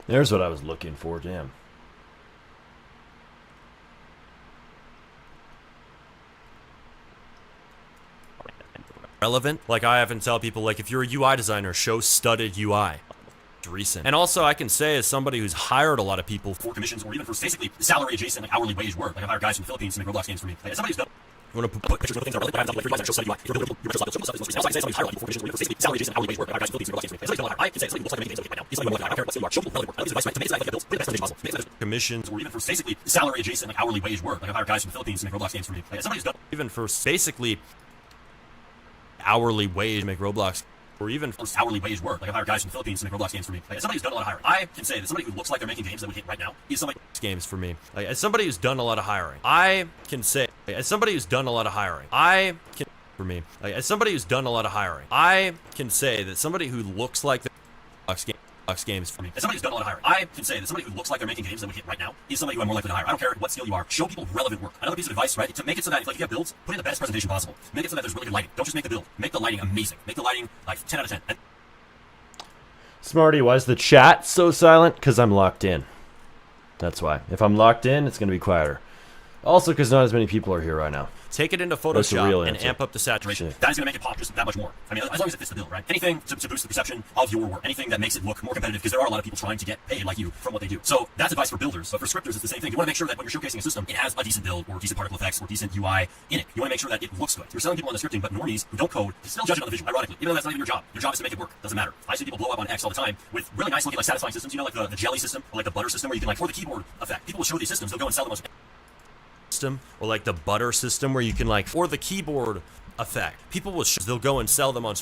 There's what I was looking for, damn. Relevant. Like I often tell people, like if you're a UI designer, show studded UI. Recent. And also I can say as somebody who's hired a lot of people for commissions or even for basically salary adjacent, like hourly wage work. Like I've hired guys from the Philippines to make Roblox games for me. Like, as somebody who's done. You want to put pictures of things that are relevant, but I haven't done like if you're a designer, show study UI. If you're building your stuff, also I can say somebody's hired a lot of people for commissions or even for basically salary adjacent, hourly wage work. Like I've hired guys from the Philippines to make Roblox games for me. Somebody's done a lot. I can say somebody who looks like they're making games right now. He's somebody who I don't care what skill you are. Show people relevant work. I think it's advice, right? To make it so that you can build the best presentation possible. Commissions or even for basically salary adjacent, like hourly wage work. Like I've hired guys from the Philippines to make Roblox games for me. Like, as somebody who's done even for basically hourly wage to make Roblox, or even for hourly wage work. Like I've hired guys from the Philippines to make Roblox games for me. Like, as somebody who's done a lot of hiring, I can say that somebody who looks like they're making games that would hit right now is somebody games for me. Like as somebody who's done a lot of hiring, I can say as somebody who's done a lot of hiring, I can for me. Like as somebody who's done a lot of hiring, I can say that somebody who looks like they're Roblox games for me. As somebody who's done a lot of hiring, I can say that somebody who looks like they're making games that would hit right now is somebody who I'm more likely to hire. I don't care what skill you are. Show people relevant work. Another piece of advice, right? To make it so that if, like, you have builds, put in the best presentation possible. Make it so that there's really good lighting. Don't just make the build. Make the lighting amazing. Make the lighting like 10 out of 10. And Smarty, why is the chat so silent? Because I'm locked in. That's why. If I'm locked in, it's going to be quieter. Also, because not as many people are here right now. take it into Photoshop and amp up the saturation. That is going to make it pop just that much more. I mean, as long as it fits the bill, right? Anything to boost the perception of your work, anything that makes it look more competitive, because there are a lot of people trying to get paid like you from what they do. So that's advice for builders. But for scripters, it's the same thing. You want to make sure that when you're showcasing a system, it has a decent build or decent particle effects or decent UI in it. You want to make sure that it looks good. You're selling people on the scripting, but normies who don't code still judge it on the visual, ironically, even though that's not even your job. Your job is to make it work. Doesn't matter. I see people blow up on X all the time with really nice looking, like, satisfying systems. You know, like the jelly system or like the butter system where you can, like, for the keyboard effect. People will show these systems. They'll go and sell them on system, or like the butter system where you can, like, for the keyboard effect, people will they'll go and sell them on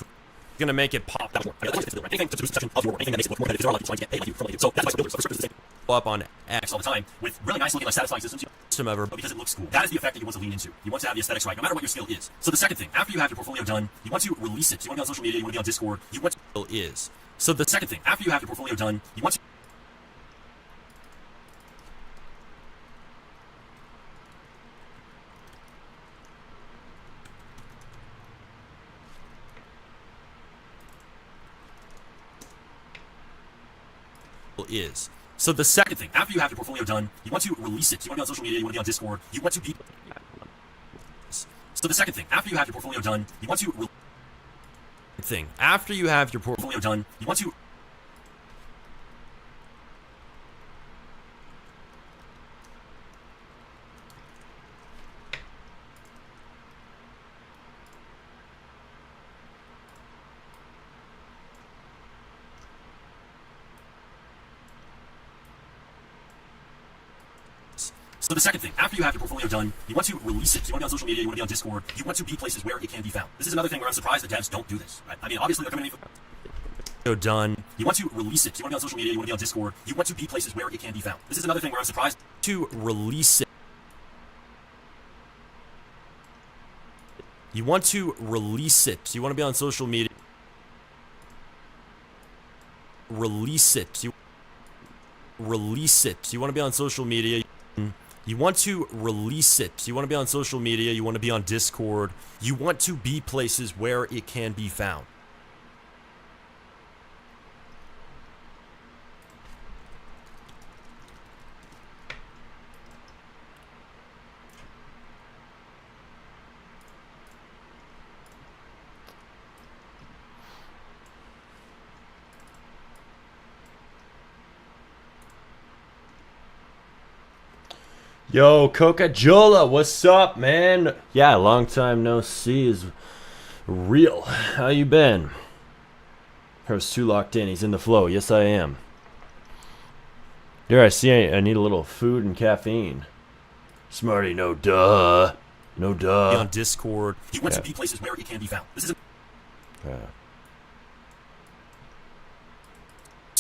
gonna make it pop that more. Anything to boost the of your work, anything that makes it look more competitive. There are a lot of people trying to get paid like you from what you do. So that's why builders, so the up on X all the time with really nice looking, like, satisfying systems system ever, but because it looks cool. That is the effect that you want to lean into. You want to have the aesthetics right, no matter what your skill is. So the second thing, after you have your portfolio done, you want to release it. So you want to be on social media, you want to be on Discord, you want to is. So the second thing, after you have your portfolio done, you want to is. So the second thing, after you have your portfolio done, you want to release it. So you want to be on social media, you want to be on Discord, you want to be. So the second thing, after you have your portfolio done, you want to thing. After you have your portfolio done, you want to So the second thing, after you have your portfolio done, you want to release it. So you want to be on social media, you want to be on Discord, you want to be places where it can be found. This is another thing where I'm surprised that devs don't do this, right? I mean, obviously they're coming in. Done. You want to release it. So you want to be on social media, you want to be on Discord, you want to be places where it can be found. This is another thing where I'm surprised to release it. You want to release it. So you want to be on social media. Release it. Release it. So you want to be on social media. You want to release it. So you want to be on social media, you want to be on Discord, you want to be places where it can be found. Yo, Coca-Cola, what's up, man? Yeah, long time no see is real. How you been? I was too locked in. He's in the flow. Yes, I am. There, I see I need a little food and caffeine. Smarty, no duh. No duh. Be on Discord. You want to be places where it can be found. This is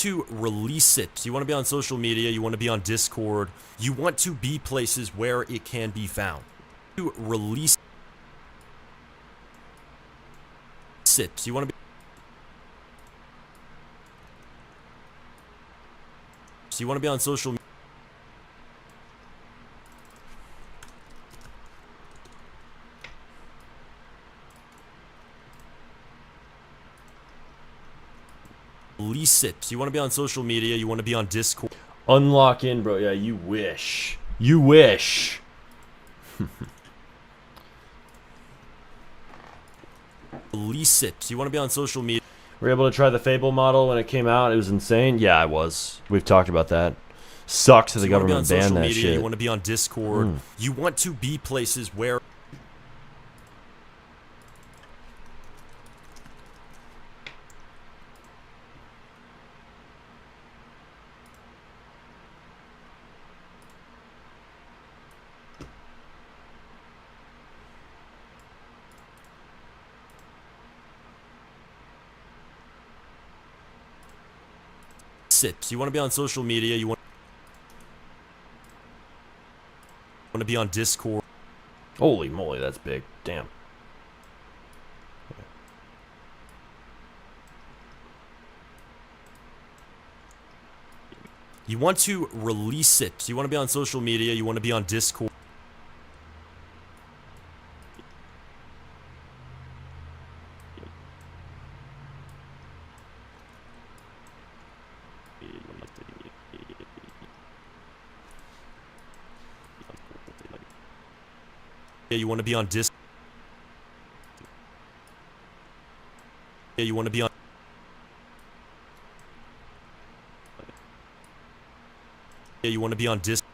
to release it. So you want to be on social media, you want to be on Discord, you want to be places where it can be found. To release it. So you want to be on social media. Release it. You want to be on social media. You want to be on Discord. Unlock in, bro. Yeah, you wish. You wish. Release it. You want to be on social media. Were you able to try the Fable model when it came out? It was insane. Yeah, I was. We've talked about that. Sucks that the government banned that shit. You want to be on Discord. You want to be places where sit. You want to be on social media. You want to be on Discord. Holy moly, that's big. Damn. You want to release it. You want to be on social media. You want to be on Discord. You want to be on Discord. You want to be on. You want to be on Discord.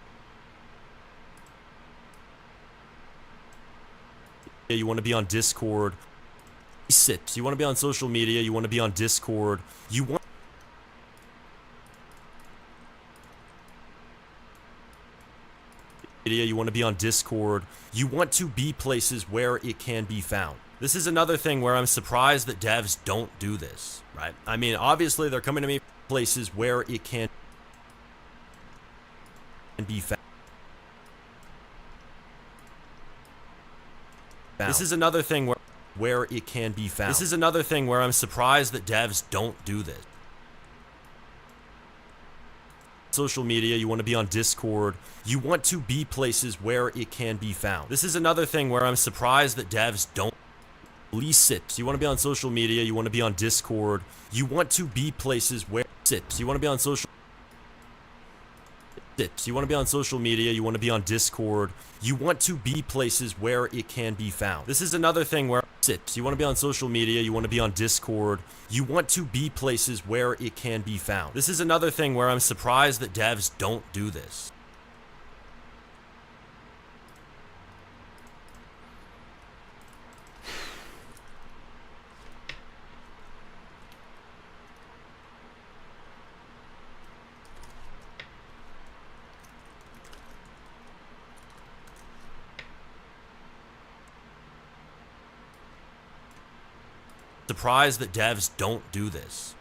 You want to be on Discord. Sit. You want to be on social media. You want to be on Discord. You want. You want to be on Discord. You want to be places where it can be found. This is another thing where I'm surprised that devs don't do this, right? I mean, obviously they're coming to me places where it can be found. This is another thing where it can be found. This is another thing where I'm surprised that devs don't do this. Social media, you want to be on Discord. You want to be places where it can be found. This is another thing where I'm surprised that devs don't release it. You want to be on social media. You want to be on Discord. You want to be places where sit. You want to be on social. You want to be on social media. You want to be on Discord. You want to be places where it can be found. This is another thing where sit. You want to be on social media. You want to be on Discord. You want to be places where it can be found. This is another thing where I'm surprised that devs don't do this. Surprised that devs don't do this.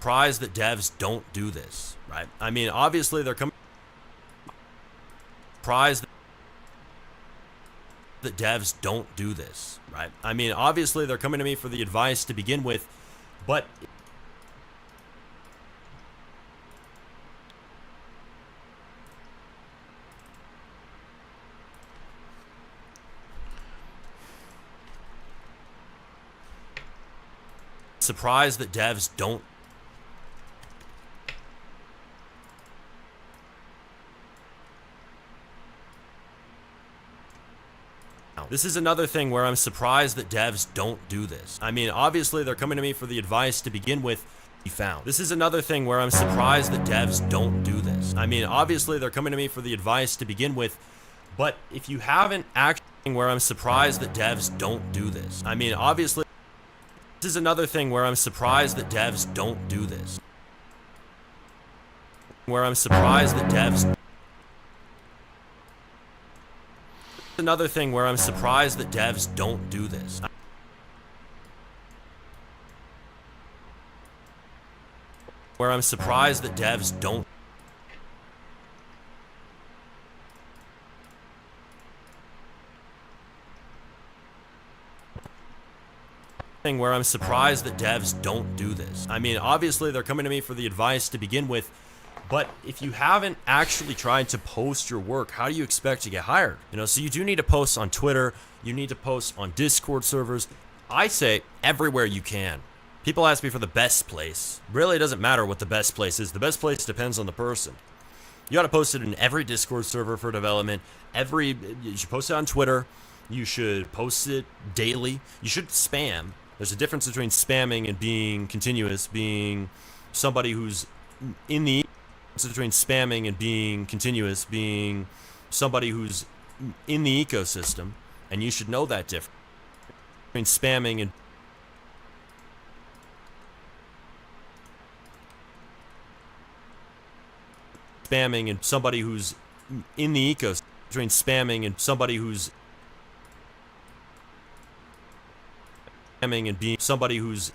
Surprised that devs don't do this, right? I mean, obviously they're coming. Surprised that devs don't do this, right? I mean, obviously they're coming to me for the advice to begin with, but surprised that devs don't. This is another thing where I'm surprised that devs don't do this. I mean, obviously they're coming to me for the advice to begin with. Found. This is another thing where I'm surprised that devs don't do this. I mean, obviously they're coming to me for the advice to begin with, but if you haven't actually, where I'm surprised that devs don't do this. I mean, obviously this is another thing where I'm surprised that devs don't do this. Where I'm surprised that devs. Another thing where I'm surprised that devs don't do this. where I'm surprised that devs don't. Where I'm surprised that devs don't do this. I mean, obviously they're coming to me for the advice to begin with, but if you haven't actually tried to post your work, how do you expect to get hired? You know, so you do need to post on Twitter, you need to post on Discord servers. I say everywhere you can. People ask me for the best place. Really, it doesn't matter what the best place is. The best place depends on the person. You got to post it in every Discord server for development. You should post it on Twitter. You should post it daily. You should spam. There's a difference between spamming and being continuous, being somebody who's in the between spamming and being continuous, being somebody who's in the ecosystem, and you should know that difference between spamming and somebody who's in the ecosystem, between spamming and somebody who's spamming and being somebody who's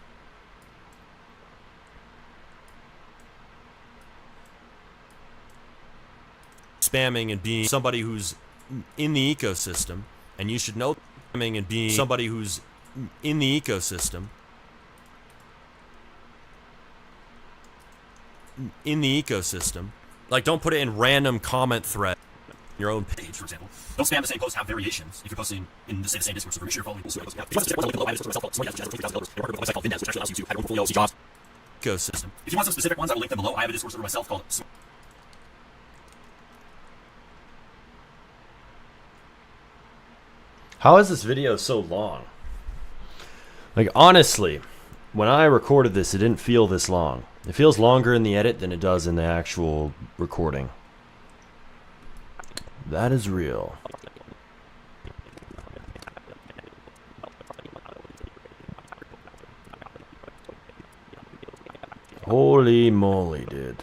spamming and being somebody who's in the ecosystem, and you should know spamming and being somebody who's in the ecosystem, like don't put it in random comment thread your own page, for example. Don't spam the same post, have variations. If you're posting in the same Discord server, make sure you're following people. Ecosystem. If you want some specific ones, I will link them below. I have a Discord server myself called How is this video so long? Like, honestly, when I recorded this, it didn't feel this long. It feels longer in the edit than it does in the actual recording. That is real. Holy moly, dude.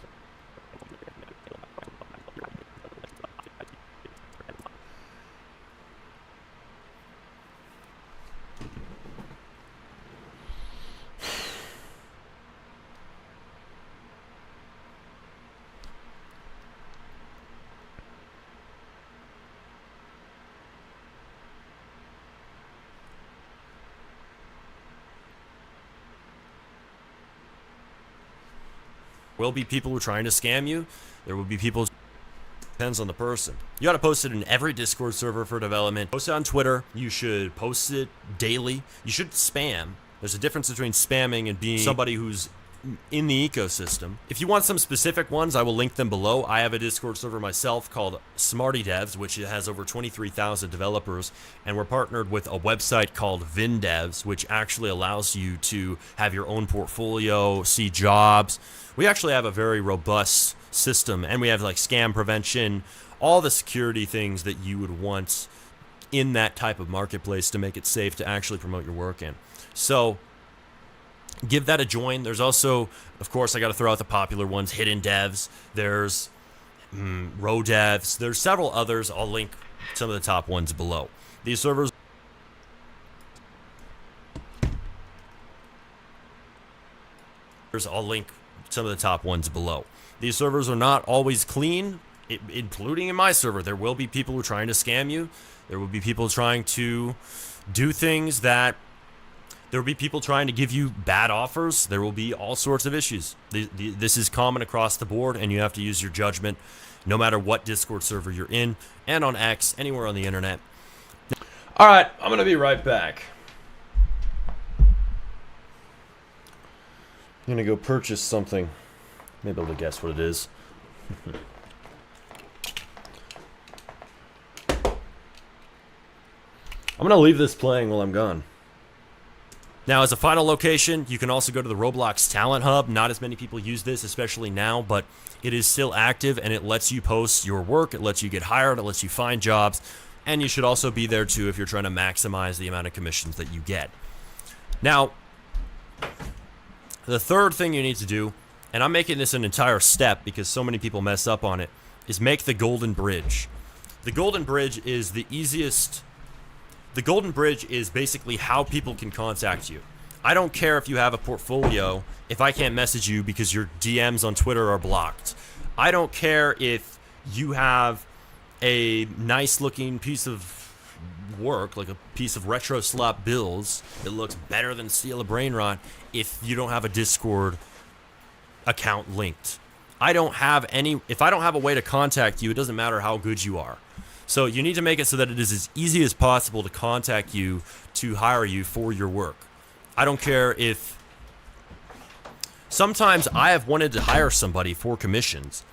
Will be people who are trying to scam you. There will be people. Depends on the person. You got to post it in every Discord server for development. Post it on Twitter. You should post it daily. You should spam. There's a difference between spamming and being somebody who's in the ecosystem. If you want some specific ones, I will link them below. I have a Discord server myself called Smarty Devs, which has over 23,000 developers, and we're partnered with a website called VinDevs, which actually allows you to have your own portfolio, see jobs. We actually have a very robust system, and we have like scam prevention, all the security things that you would want in that type of marketplace to make it safe to actually promote your work in. So give that a join. There's also, of course, I got to throw out the popular ones, Hidden Devs. There's Rodevs. There's several others. I'll link some of the top ones below. These servers I'll link some of the top ones below. These servers are not always clean, including in my server. There will be people who are trying to scam you. There will be people trying to do things that there will be people trying to give you bad offers. There will be all sorts of issues. This is common across the board, and you have to use your judgment no matter what Discord server you're in, and on X, anywhere on the internet. All right, I'm going to be right back. I'm going to go purchase something. Maybe able to guess what it is. I'm going to leave this playing while I'm gone. Now, as a final location, you can also go to the Roblox Talent Hub. Not as many people use this, especially now, but it is still active, and it lets you post your work. It lets you get hired. It lets you find jobs. And you should also be there, too, if you're trying to maximize the amount of commissions that you get. Now, the third thing you need to do, and I'm making this an entire step because so many people mess up on it, is make the Golden Bridge. The Golden Bridge is the easiest. The Golden Bridge is basically how people can contact you. I don't care if you have a portfolio if I can't message you because your DMs on Twitter are blocked. I don't care if you have a nice looking piece of work, like a piece of retro slop bills that looks better than Seal of Brain Rot, if you don't have a Discord account linked. If I don't have a way to contact you, it doesn't matter how good you are. So you need to make it so that it is as easy as possible to contact you, to hire you for your work. I don't care if... Sometimes I have wanted to hire somebody for commissions,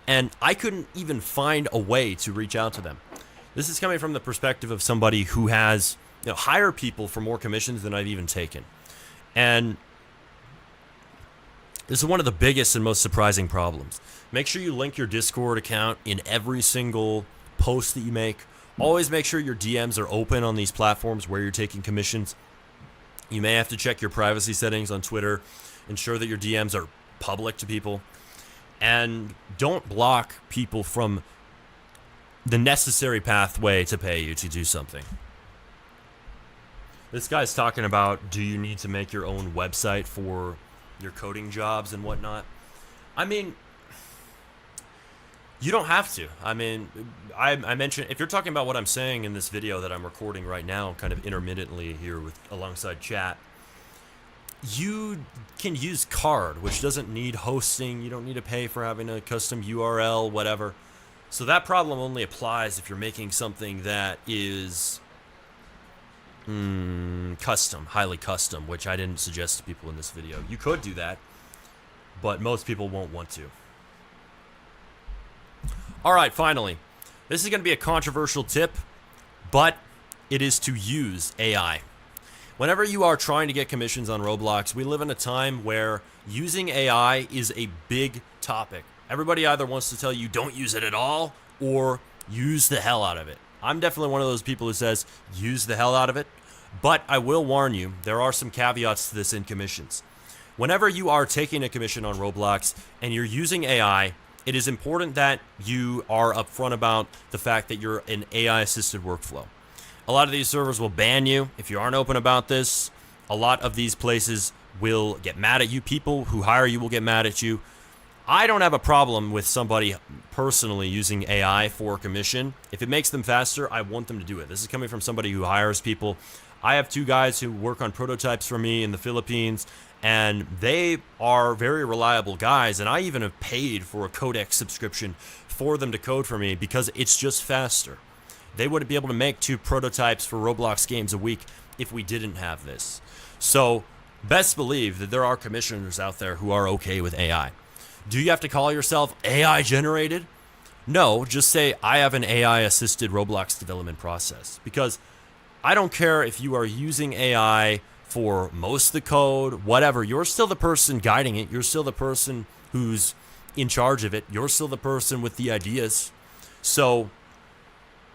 and I couldn't even find a way to reach out to them. This is coming from the perspective of somebody who has, hired people for more commissions than I've even taken. And this is one of the biggest and most surprising problems. Make sure you link your Discord account in every single post that you make. Always make sure your DMs are open on these platforms where you're taking commissions. You may have to check your privacy settings on Twitter. Ensure that your DMs are public to people. And don't block people from the necessary pathway to pay you to do something. This guy's talking about, do you need to make your own website for your coding jobs and whatnot? I mean, you don't have to. I mean, I mentioned, if you're talking about what I'm saying in this video that I'm recording right now, kind of intermittently here alongside chat, you can use Card, which doesn't need hosting. You don't need to pay for having a custom URL, whatever. So that problem only applies if you're making something that is custom, highly custom, which I didn't suggest to people in this video. You could do that, but most people won't want to. All right, finally, this is going to be a controversial tip, but it is to use AI. Whenever you are trying to get commissions on Roblox, we live in a time where using AI is a big topic. Everybody either wants to tell you don't use it at all or use the hell out of it. I'm definitely one of those people who says use the hell out of it, but I will warn you, there are some caveats to this in commissions. Whenever you are taking a commission on Roblox and you're using AI, it is important that you are upfront about the fact that you're an AI-assisted workflow. A lot of these servers will ban you if you aren't open about this. A lot of these places will get mad at you. People who hire you will get mad at you. I don't have a problem with somebody personally using AI for a commission. If it makes them faster, I want them to do it. This is coming from somebody who hires people. I have 2 guys who work on prototypes for me in the Philippines, and they are very reliable guys, and I even have paid for a codex subscription for them to code for me because it's just faster. They wouldn't be able to make 2 prototypes for Roblox games a week if we didn't have this. So best believe that there are commissioners out there who are okay with AI. Do you have to call yourself AI generated? No, just say I have an AI assisted Roblox development process, because I don't care if you are using AI for most of the code, whatever, you're still the person guiding it. You're still the person who's in charge of it. You're still the person with the ideas. So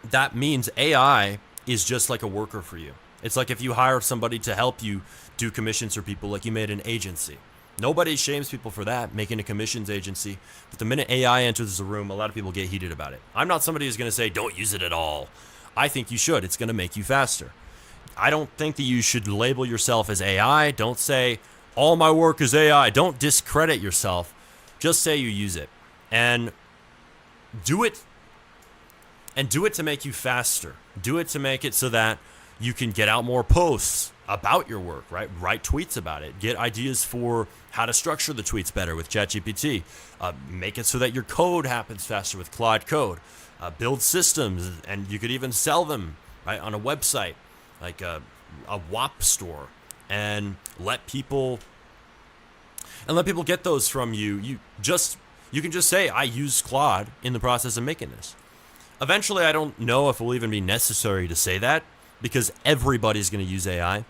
that means AI is just like a worker for you. It's like if you hire somebody to help you do commissions for people, like you made an agency. Nobody shames people for that, making a commissions agency. But the minute AI enters the room, a lot of people get heated about it. I'm not somebody who's going to say, don't use it at all. I think you should. It's going to make you faster. I don't think that you should label yourself as AI. Don't say, all my work is AI. Don't discredit yourself. Just say you use it. And do it. And do it to make you faster. Do it to make it so that you can get out more posts about your work, right? Write tweets about it. Get ideas for how to structure the tweets better with ChatGPT. Make it so that your code happens faster with Claude Code. Build systems, and you could even sell them, right, on a website, like a WAP store, and let people get those from you. You can just say, I use Claude in the process of making this. Eventually, I don't know if it will even be necessary to say that, because everybody's going to use AI.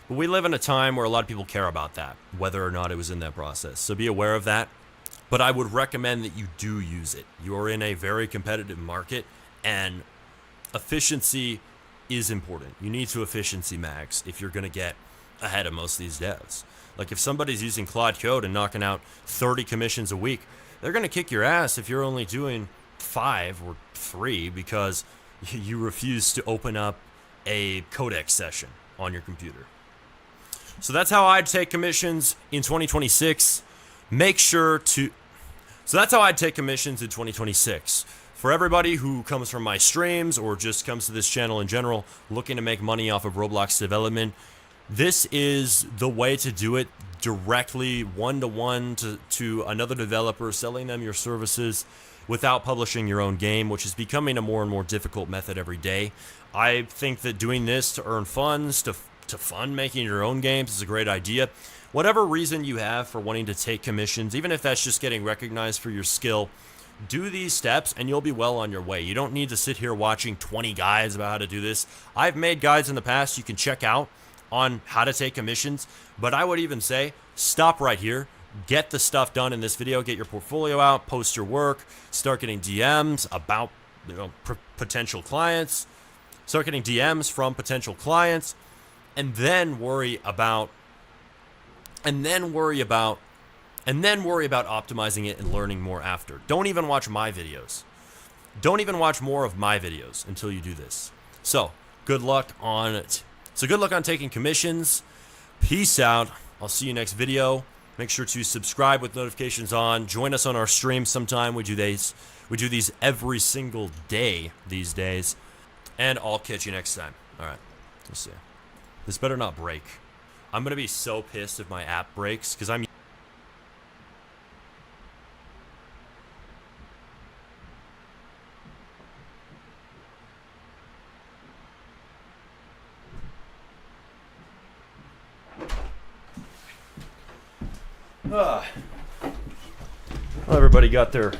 But we live in a time where a lot of people care about that, whether or not it was in that process. So be aware of that. But I would recommend that you do use it. You are in a very competitive market, and efficiency is important. You need to efficiency max if you're going to get ahead of most of these devs. Like if somebody's using Claude Code and knocking out 30 commissions a week, they're going to kick your ass if you're only doing 5 or 3 because you refuse to open up a codex session on your computer. So that's how I'd take commissions in 2026. Make sure to... So that's how I'd take commissions in 2026. For everybody who comes from my streams or just comes to this channel in general looking to make money off of Roblox development, this is the way to do it directly, one-to-one to another developer, selling them your services without publishing your own game, which is becoming a more and more difficult method every day. I think that doing this to earn funds, to fund making your own games is a great idea. Whatever reason you have for wanting to take commissions, even if that's just getting recognized for your skill, do these steps and you'll be well on your way. You don't need to sit here watching 20 guides about how to do this. I've made guides in the past you can check out on how to take commissions, but I would even say stop right here. Get the stuff done in this video. Get your portfolio out, post your work, start getting DMs about potential clients, start getting DMs from potential clients, and then worry about optimizing it and learning more after. Don't even watch my videos. Don't even watch more of my videos until you do this. So good luck on it. So good luck on taking commissions. Peace out. I'll see you next video. Make sure to subscribe with notifications on. Join us on our stream sometime. We do these every single day these days. And I'll catch you next time. All right. We'll see. This better not break. I'm going to be so pissed if my app breaks because I'm... Well, everybody got their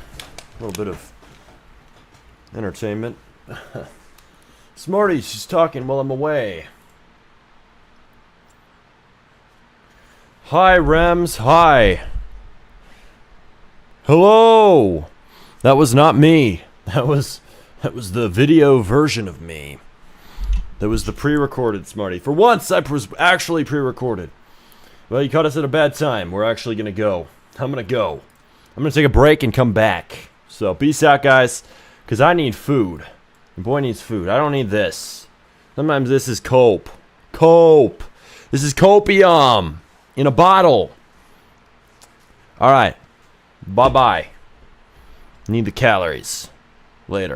little bit of entertainment. Smarty, she's talking while I'm away. Hi, Rems. Hi. Hello. That was not me. That was the video version of me. That was the pre-recorded Smarty. For once, I was actually pre-recorded. Well, you caught us at a bad time. We're actually going to go. I'm going to go. I'm going to take a break and come back. So, peace out, guys. Because I need food. Your boy needs food. I don't need this. Sometimes this is cope. Cope. This is copium. In a bottle. Alright. Bye-bye. Need the calories. Later.